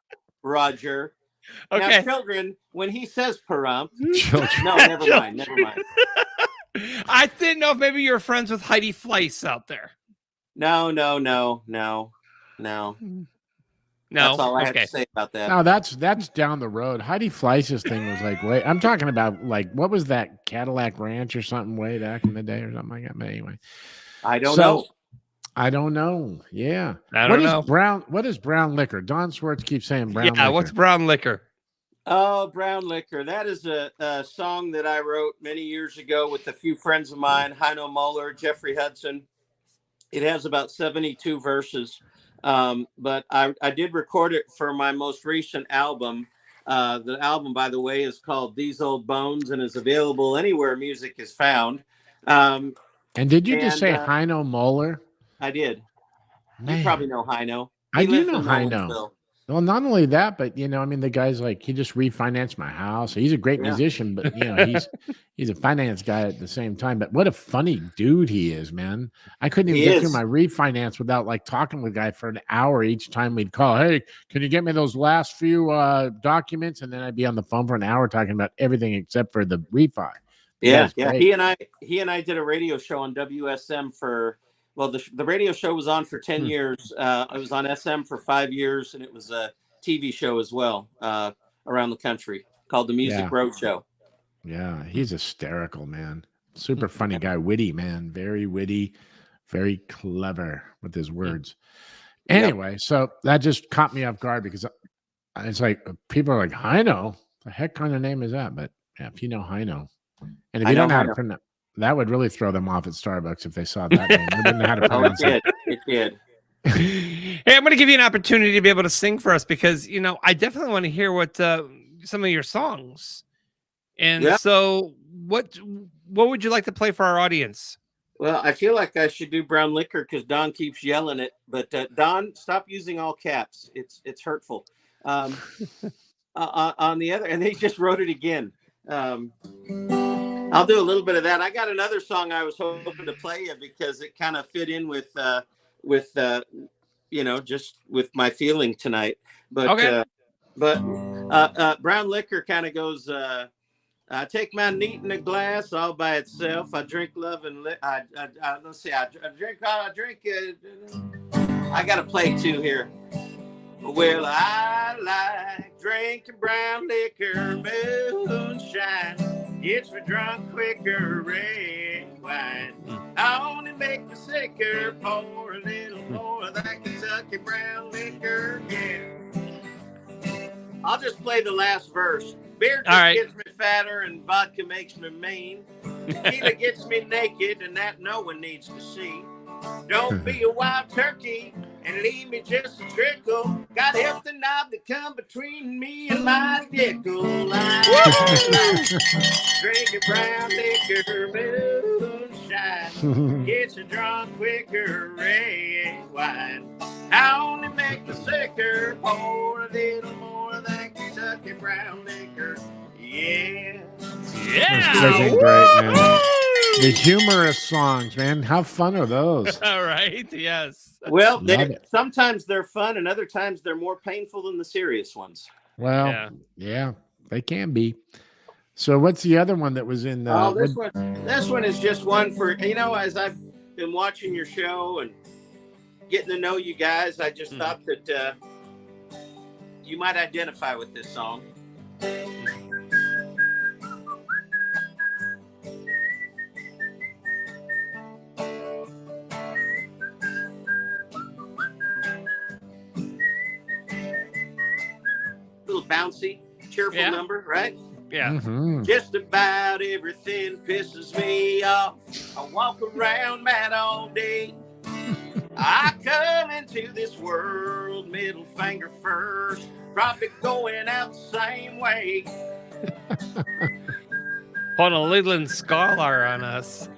Roger. Okay. Now, children, when he says Pahrump, no, never mind. I didn't know if maybe you were friends with Heidi Fleiss out there. No. That's all I have to say about that. No, that's down the road. Heidi Fleiss's thing was like, I'm talking about like, what was that Cadillac Ranch or something way back in the day or something like that. But anyway, I don't know. Yeah. I don't know. What is brown liquor? Don Swartz keeps saying brown liquor. Yeah, what's brown liquor? Oh, brown liquor. That is a song that I wrote many years ago with a few friends of mine, Heino Moeller, Jeffrey Hudson. It has about 72 verses. But I did record it for my most recent album. The album, by the way, is called These Old Bones and is available anywhere music is found. And did you just say Heino Moeller? I did. Man. You probably know Heino. I do know Heino. Well, not only that, but the guy's like, he just refinanced my house. He's a great musician, but he's a finance guy at the same time. But what a funny dude he is, man. I couldn't even get through my refinance without like talking with the guy for an hour each time we'd call. Hey, can you get me those last few documents? And then I'd be on the phone for an hour talking about everything except for the refi. Yeah. He and I did a radio show on WSM for. Well, the radio show was on for 10 years. I was on SM for 5 years, and it was a TV show as well around the country called The Music Roadshow. Yeah, he's hysterical, man. Super funny guy. Witty, man. Very witty, very clever with his words. Anyway, so that just caught me off guard because It's like people are like Hino. The heck kind of name is that? But yeah, if you know Hino, and if you don't know how to pronounce, that would really throw them off at Starbucks if they saw that name. They wouldn't know how to pronounce it. It did. Hey, I'm going to give you an opportunity to be able to sing for us because I definitely want to hear what some of your songs. And so, what would you like to play for our audience? Well, I feel like I should do Brown Liquor because Don keeps yelling it. But Don, stop using all caps. It's hurtful. On the other, and they just wrote it again. I'll do a little bit of that. I got another song I was hoping to play you because it kind of fit in with just with my feeling tonight. But Brown Liquor kind of goes. I take my neat in a glass all by itself. I drink love and let's see. I drink. I got to play two here. Well, I like drinking brown liquor, moonshine. Gets me drunk quicker, red wine. I only make me sicker. Pour a little more of that Kentucky brown liquor. Yeah. I'll just play the last verse. Beer just gets me fatter and vodka makes me mean. Tequila gets me naked and that no one needs to see. Don't be a wild turkey and leave me just a trickle. God help the knob that come between me and my dickle. Drinking brown liquor, moonshine. Gets you drunk quicker, red wine. I only make the sicker. Pour a little more of that Kentucky brown liquor. Yeah. Freaking great, man. The humorous songs, man. How fun are those? All right. Yes. Well, sometimes they're fun, and other times they're more painful than the serious ones. Well, yeah, they can be. So, what's the other one that was in? This one is just one for as I've been watching your show and getting to know you guys. I just thought that you might identify with this song. Little bouncy, cheerful number, right? Yeah. Mm-hmm. Just about everything pisses me off. I walk around mad all day. I come into this world middle finger first, probably going out the same way. Put a Leland Scholar on us.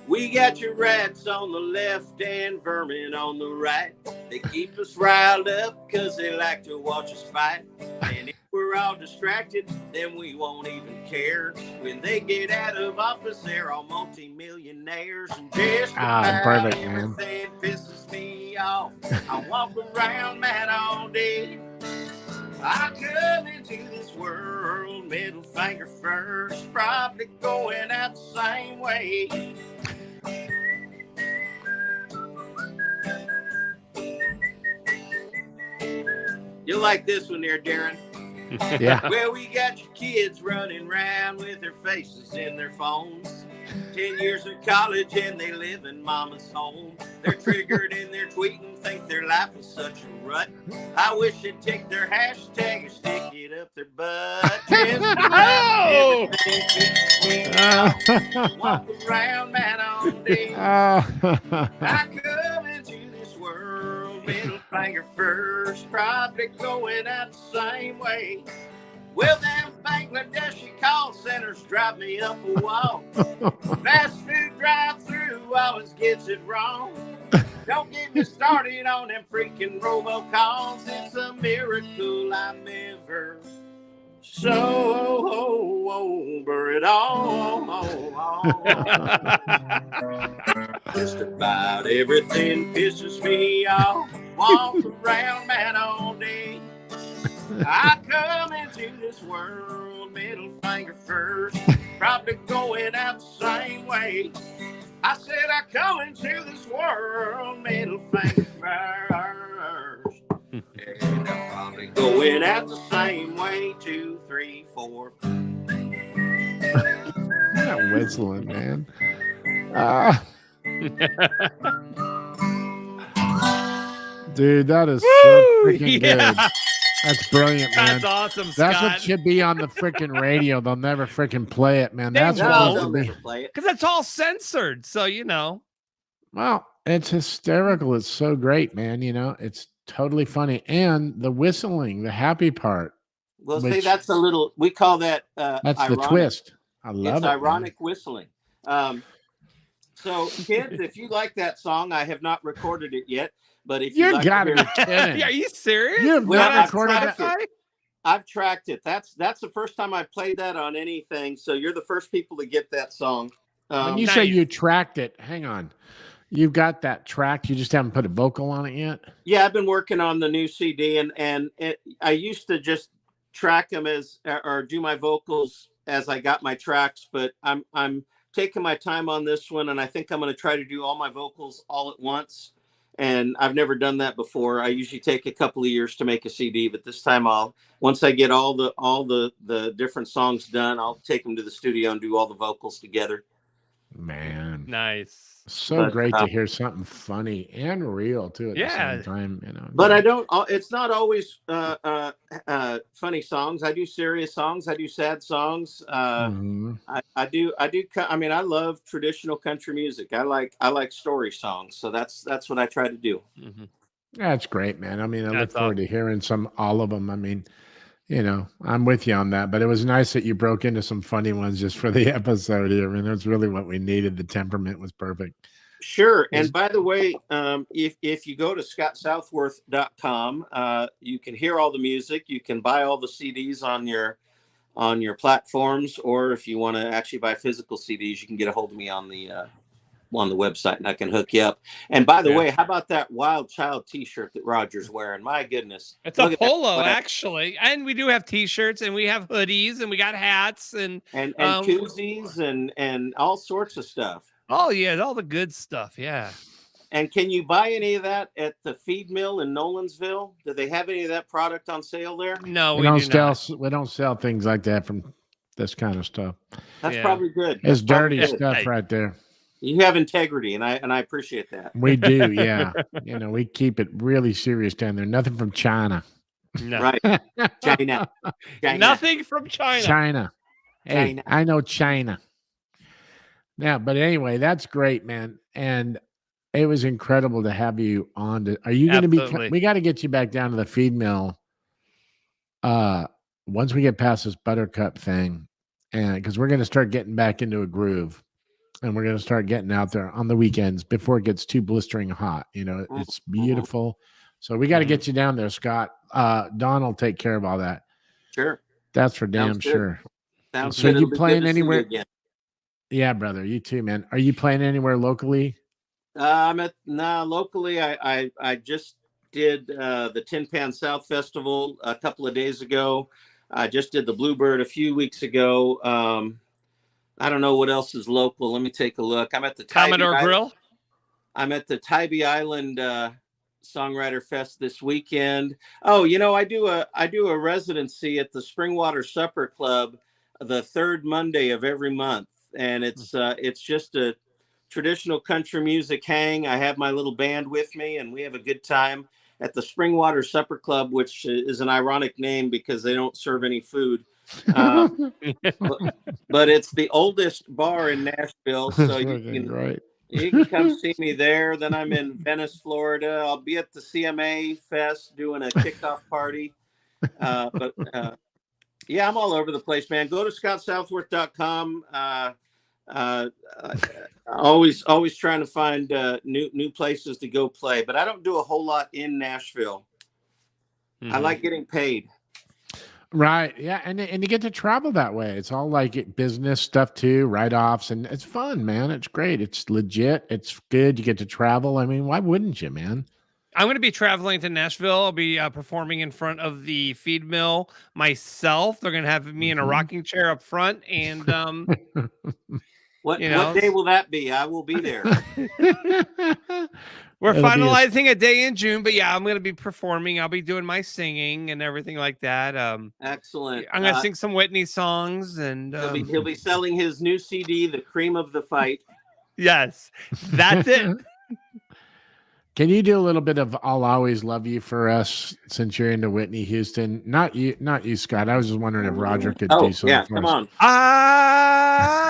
We got your rats on the left and vermin on the right. They keep us riled up because they like to watch us fight. And if we're all distracted, then we won't even care. When they get out of office, they're all multi-millionaires. And just about everything pisses me off. I walk around mad all day. I come into this world middle finger first, probably going out the same way. You'll like this one there, Darren. Yeah. Well, we got your kids running around with their faces in their phones. 10 years of college and they live in mama's home. They're triggered and they're tweeting, think their life is such a rut. I wish they'd take their hashtag and stick it up their butt. Walk around man all day. I come into this world middle finger first, probably going out the same way. Well, them Bangladeshi call centers drive me up a wall. Fast food drive-through always gets it wrong. Don't get me started on them freaking robocalls. It's a miracle I'm ever sober at all. Just about everything pisses me off. Walk around man all day. I come into this world middle finger first, probably going out the same way. I said I come into this world middle finger first, and I'm probably going out the same way. 2, 3, 4. Not whistling, man. Dude, that is so Woo! freaking Yeah. good. That's brilliant, man. That's awesome, That's Scott. what should be on the freaking radio. They'll never freaking play it, man. They That's what won't. needs to be. Never play it. Because it's all censored. So, you know. Well, it's hysterical. It's so great, man. You know, it's totally funny. And the whistling, the happy part. Well, see, which- that's a little. We call that. That's ironic. the twist. I love It's it. ironic whistling. So, kids, if you like that song, I have not recorded it yet. But if You like gotta to be hear kidding. Are you serious? You've Well, not I've recorded tracked that. it. I've tracked it. That's the first time I played that on anything. So you're the first people to get that song. When you say you tracked it, hang on. You've got that tracked. You just haven't put a vocal on it yet. Yeah, I've been working on the new CD, and I used to just track them as or do my vocals as I got my tracks, but I'm taking my time on this one, and I think I'm going to try to do all my vocals all at once. And I've never done that before. I usually take a couple of years to make a CD, but this time once I get all the different songs done, I'll take them to the studio and do all the vocals together. Man, nice. So great to hear something funny and real too at the same time. You know, But I don't. It's not always funny songs. I do serious songs. I do sad songs. I do. I mean, I love traditional country music. I like story songs. So that's what I try to do. That's great, man. I mean, I look That's forward to hearing all of them. I mean, you know, I'm with you on that, but it was nice that you broke into some funny ones just for the episode here. I mean, that's really what we needed. The temperament was perfect. Sure. And by the way, if you go to scottsouthworth.com, you can hear all the music. You can buy all the CDs on your platforms, or if you want to actually buy physical CDs, you can get a hold of me on the website, and I can hook you up. And by the way, how about that Wild Child T-shirt that Roger's wearing? My goodness, it's a polo actually, and we do have T-shirts, and we have hoodies, and we got hats, and koozies, and all sorts of stuff. Oh yeah, all the good stuff. Yeah. And can you buy any of that at the feed mill in Nolensville? Do they have any of that product on sale there? No, we don't sell things like that from this kind of stuff. That's probably good. It's That's probably dirty good. stuff right there. You have integrity, and I appreciate that. We do, yeah. You know, we keep it really serious down there. Nothing from China. No. Right. China. Nothing from China. China. Hey, China. I know China. Yeah, but anyway, that's great, man. And it was incredible to have you on. Are you going to be? We got to get you back down to the feed mill. Once we get past this Buttercup thing, and because we're going to start getting back into a groove, and we're going to start getting out there on the weekends before it gets too blistering hot. You know, it's beautiful. So we got to get you down there, Scott. Don will take care of all that. Sure. That's for damn Sounds good. sure. Sounds So good. It'll you be good playing to see you anywhere? again. Yeah, brother. You too, man. Are you playing anywhere locally? Locally. I just did the Tin Pan South Festival a couple of days ago. I just did the Bluebird a few weeks ago. I don't know what else is local. Let me take a look. I'm at the Commodore Grill. I'm at the Tybee Island Songwriter Fest this weekend. Oh, you know, I do a residency at the Springwater Supper Club the third Monday of every month, and it's just a traditional country music hang. I have my little band with me, and we have a good time at the Springwater Supper Club, which is an ironic name because they don't serve any food. But it's the oldest bar in Nashville, so you can come see me there. Then I'm in Venice, Florida. I'll be at the CMA Fest doing a kickoff party. Yeah, I'm all over the place, man. Go to scottsouthworth.com. Always trying to find new places to go play, but I don't do a whole lot in Nashville. I like getting paid. Right. Yeah. And you get to travel that way. It's all like business stuff too, write-offs, and it's fun, man. It's great. It's legit. It's good. You get to travel. I mean, why wouldn't you, man? I'm going to be traveling to Nashville. I'll be performing in front of the feed mill myself. They're going to have me in a rocking chair up front. And what day will that be? I will be there. We're finalizing a day in June, but yeah, I'm going to be performing. I'll be doing my singing and everything like that. Excellent. I'm going to sing some Whitney songs, and he'll be selling his new CD, "The Cream of the Fight." Yes, that's it. Can you do a little bit of "I'll Always Love You" for us, since you're into Whitney Houston? Not you, Scott. I was just wondering if Roger could do something. Yeah, for come us. on.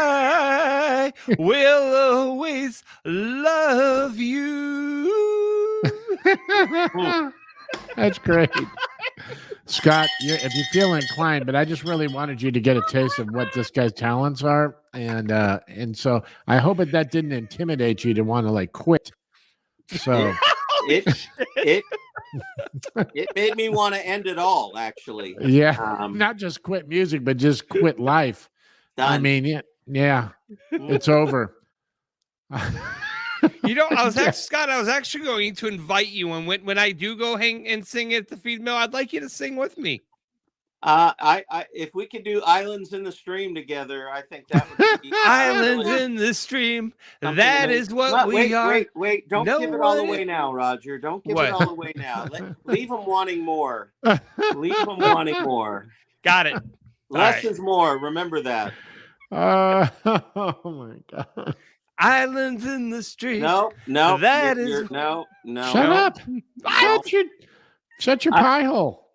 I will always love you. That's great. Scott, if you feel inclined, but I just really wanted you to get a taste of what this guy's talents are. And so I hope that didn't intimidate you to want to like quit. So it made me want to end it all, actually. Yeah. Not just quit music, but just quit life. Done. I mean, yeah, it's over. You know, Scott, I was actually going to invite you, and when I do go hang and sing at the feed mill, I'd like you to sing with me. If we could do Islands in the Stream together, I think that would be Islands in the Stream. That is what we are. Wait! Don't give it all away now, Roger. Don't give it all away now. Leave them wanting more. Leave them wanting more. Got it. Less is more. Remember that. Oh my God. Islands in the Stream. No. No. Shut up. Shut your pie hole.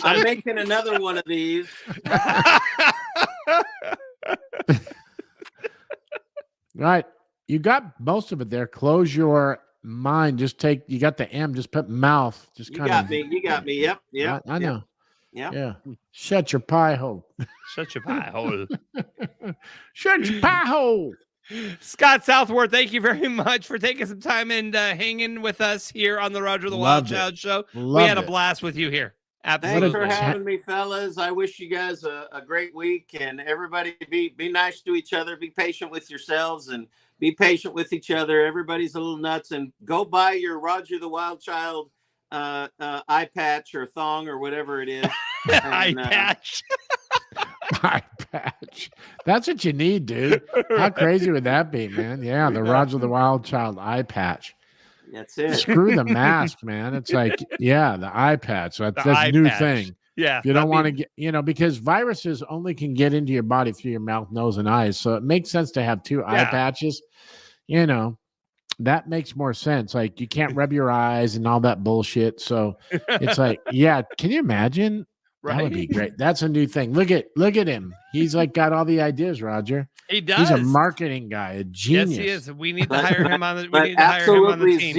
I'm making another one of these. Right. You got most of it there. Close your mind. You got the M, just put mouth. Just kind of. You got me. Yep. I know. Yeah. Shut your pie hole. Shut your pie hole. Shut your pie hole. Scott Southworth, thank you very much for taking some time and hanging with us here on the Roger the Wild Child Show. We had a blast with you here. Absolutely. Thanks for having me, fellas. I wish you guys a great week, and everybody be nice to each other. Be patient with yourselves and be patient with each other. Everybody's a little nuts, and go buy your Roger the Wild Child eye patch or thong or whatever it is. Eye patch. Eye patch. That's what you need, dude. How crazy would that be, man? Yeah, the Roger the Wild Child eye patch. That's it. Screw the mask, man. It's like, the eye patch. That's a new thing. Yeah. If you don't want to get, because viruses only can get into your body through your mouth, nose, and eyes. So it makes sense to have two eye patches. That makes more sense. Like, you can't rub your eyes and all that bullshit. So it's like, can you imagine? That would be great. That's a new thing. Look at him. He's like got all the ideas, Roger. He does. He's a marketing guy, a genius. Yes, he is. We need to hire him on the. But absolutely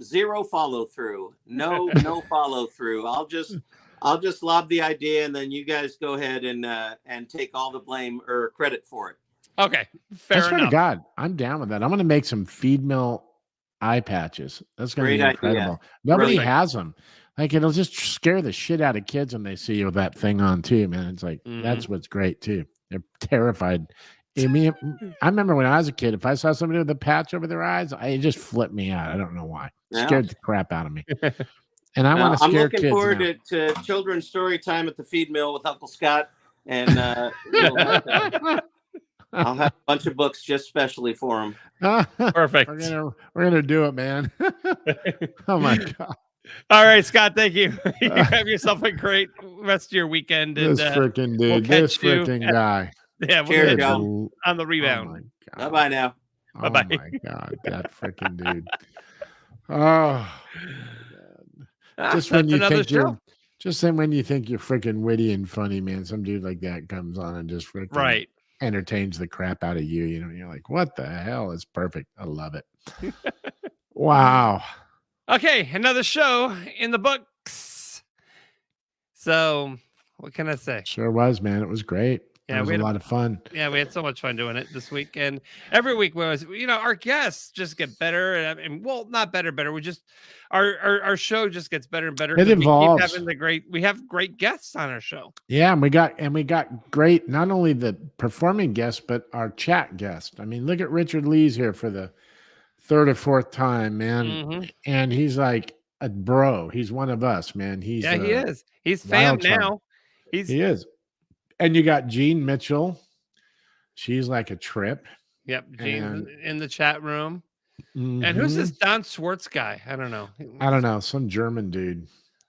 zero follow through. No follow through. I'll just lob the idea, and then you guys go ahead and take all the blame or credit for it. Okay, fair enough. I swear to God, I'm down with that. I'm going to make some feed mill eye patches. That's going to be incredible. Idea. Nobody has them. Like, it'll just scare the shit out of kids when they see you with that thing on too, man. It's like, that's what's great too. They're terrified. I mean, I remember when I was a kid, if I saw somebody with a patch over their eyes, it just flipped me out. I don't know why. It scared the crap out of me. And I want to scare kids. I'm looking forward to children's story time at the feed mill with Uncle Scott. And I'll have a bunch of books just specially for him. Perfect. We're gonna do it, man. Oh my God. All right, Scott, thank you. You have yourself a great rest of your weekend. This freaking dude, this freaking guy. Yeah, Cheers, we'll on the rebound. Oh bye now. Bye-bye. Oh my God, that freaking dude. Oh, just when you think you're freaking witty and funny, man, some dude like that comes on and just freaking entertains the crap out of you. You're like, what the hell? It's perfect. I love it. Wow. Okay, another show in the books. So, what can I say? Sure was, man. It was great. Yeah, it was a lot of fun. Yeah, we had so much fun doing it this week, and every week our guests just get better, and well, not better. We just our show just gets better and better. It evolves. We have great guests on our show. Yeah, and we got great, not only the performing guests, but our chat guest. I mean, look at Richard Lee's here for the third or fourth time, man. And he's like a bro. He's one of us, man. He is. He's fam now. He is. And you got Jean Mitchell. She's like a trip. Yep. Jean's in the chat room. And who's this Don Swartz guy? I don't know. Some German dude.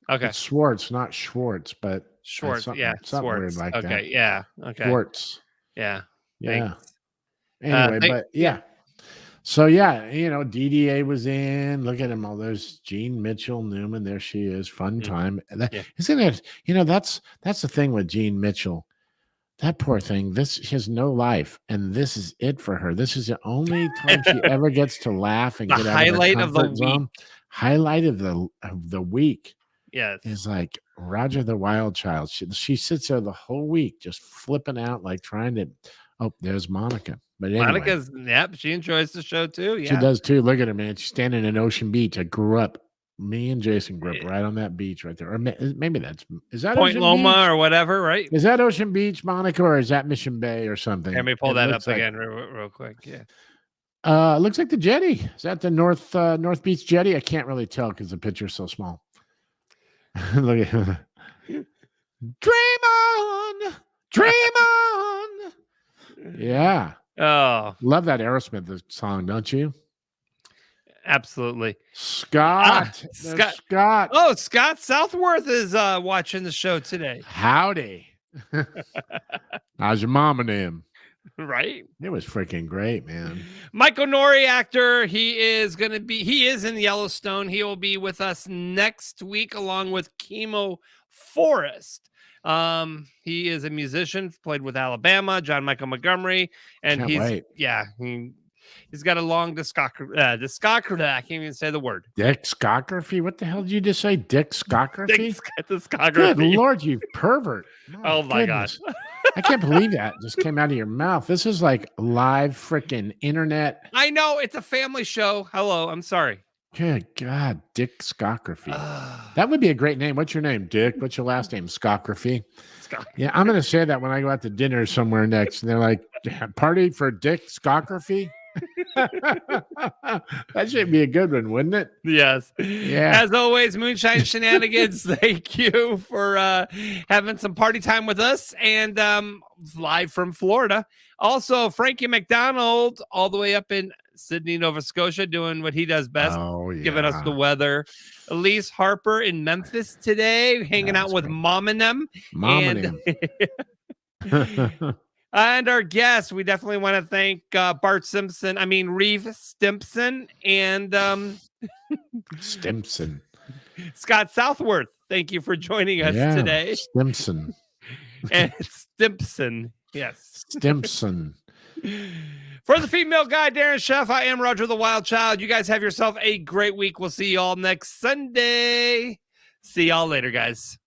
Okay. It's Swartz, not Schwartz, but Schwartz. Something Schwartz. weird like that. Okay. Yeah. Okay. Schwartz. Yeah. Yeah. Thanks. Anyway, So yeah, DDA was in. Look at him. All those Jean Mitchell Newman. There she is. Fun time. Isn't it? That's the thing with Jean Mitchell. That poor thing. She has no life, and this is it for her. This is the only time she ever gets to laugh and get out of her comfort zone. Highlight of the week. Yes, is like Roger the Wild Child. She sits there the whole week just flipping out, like trying to. Oh, there's Monica. But anyway, Monica's she enjoys the show too. Yeah, she does too. Look at her, man. She's standing in Ocean Beach. I grew up. Me and Jason grew up right on that beach right there. Or maybe is that Point Ocean Loma Beach? or whatever, right? Is that Ocean Beach, Monica, or is that Mission Bay or something? Let me pull that up again real quick. Yeah. Looks like the jetty. Is that the North Beach jetty? I can't really tell because the picture's so small. Look at Dream on. Yeah. Oh, love that Aerosmith song, don't you? Absolutely. Scott. Oh, Scott Southworth is watching the show today. Howdy. How's your mom and him? Right. It was freaking great, man. Michael Nori, actor. He is in Yellowstone. He will be with us next week along with Chemo Forrest. He is a musician, played with Alabama, John Michael Montgomery, and he's got a long discography. I can't even say the word. Discography? What the hell did you just say? Discography? Discography. Good Lord, you pervert. Oh my gosh. I can't believe that just came out of your mouth. This is like live freaking internet. I know, it's a family show. Hello, I'm sorry. Good God, Discography. That would be a great name. What's your name, Dick? What's your last name? Discography. Yeah, I'm going to say that when I go out to dinner somewhere next. And they're like, party for Discography? That should be a good one, wouldn't it? Yes. Yeah. As always, Moonshine Shenanigans, thank you for having some party time with us and live from Florida. Also, Frankie McDonald, all the way up in Sydney, Nova Scotia, doing what he does best, giving us the weather. Elise Harper in Memphis today, hanging out with Mom and them. And our guests, we definitely want to thank Reeve Stimpson and Stimpson. Scott Southworth. Thank you for joining us today. Stimpson. And Stimpson. Yes. Stimpson. For the female guy, Darren Chef, I am Roger the Wild Child. You guys have yourself a great week. We'll see you all next Sunday. See y'all later, guys.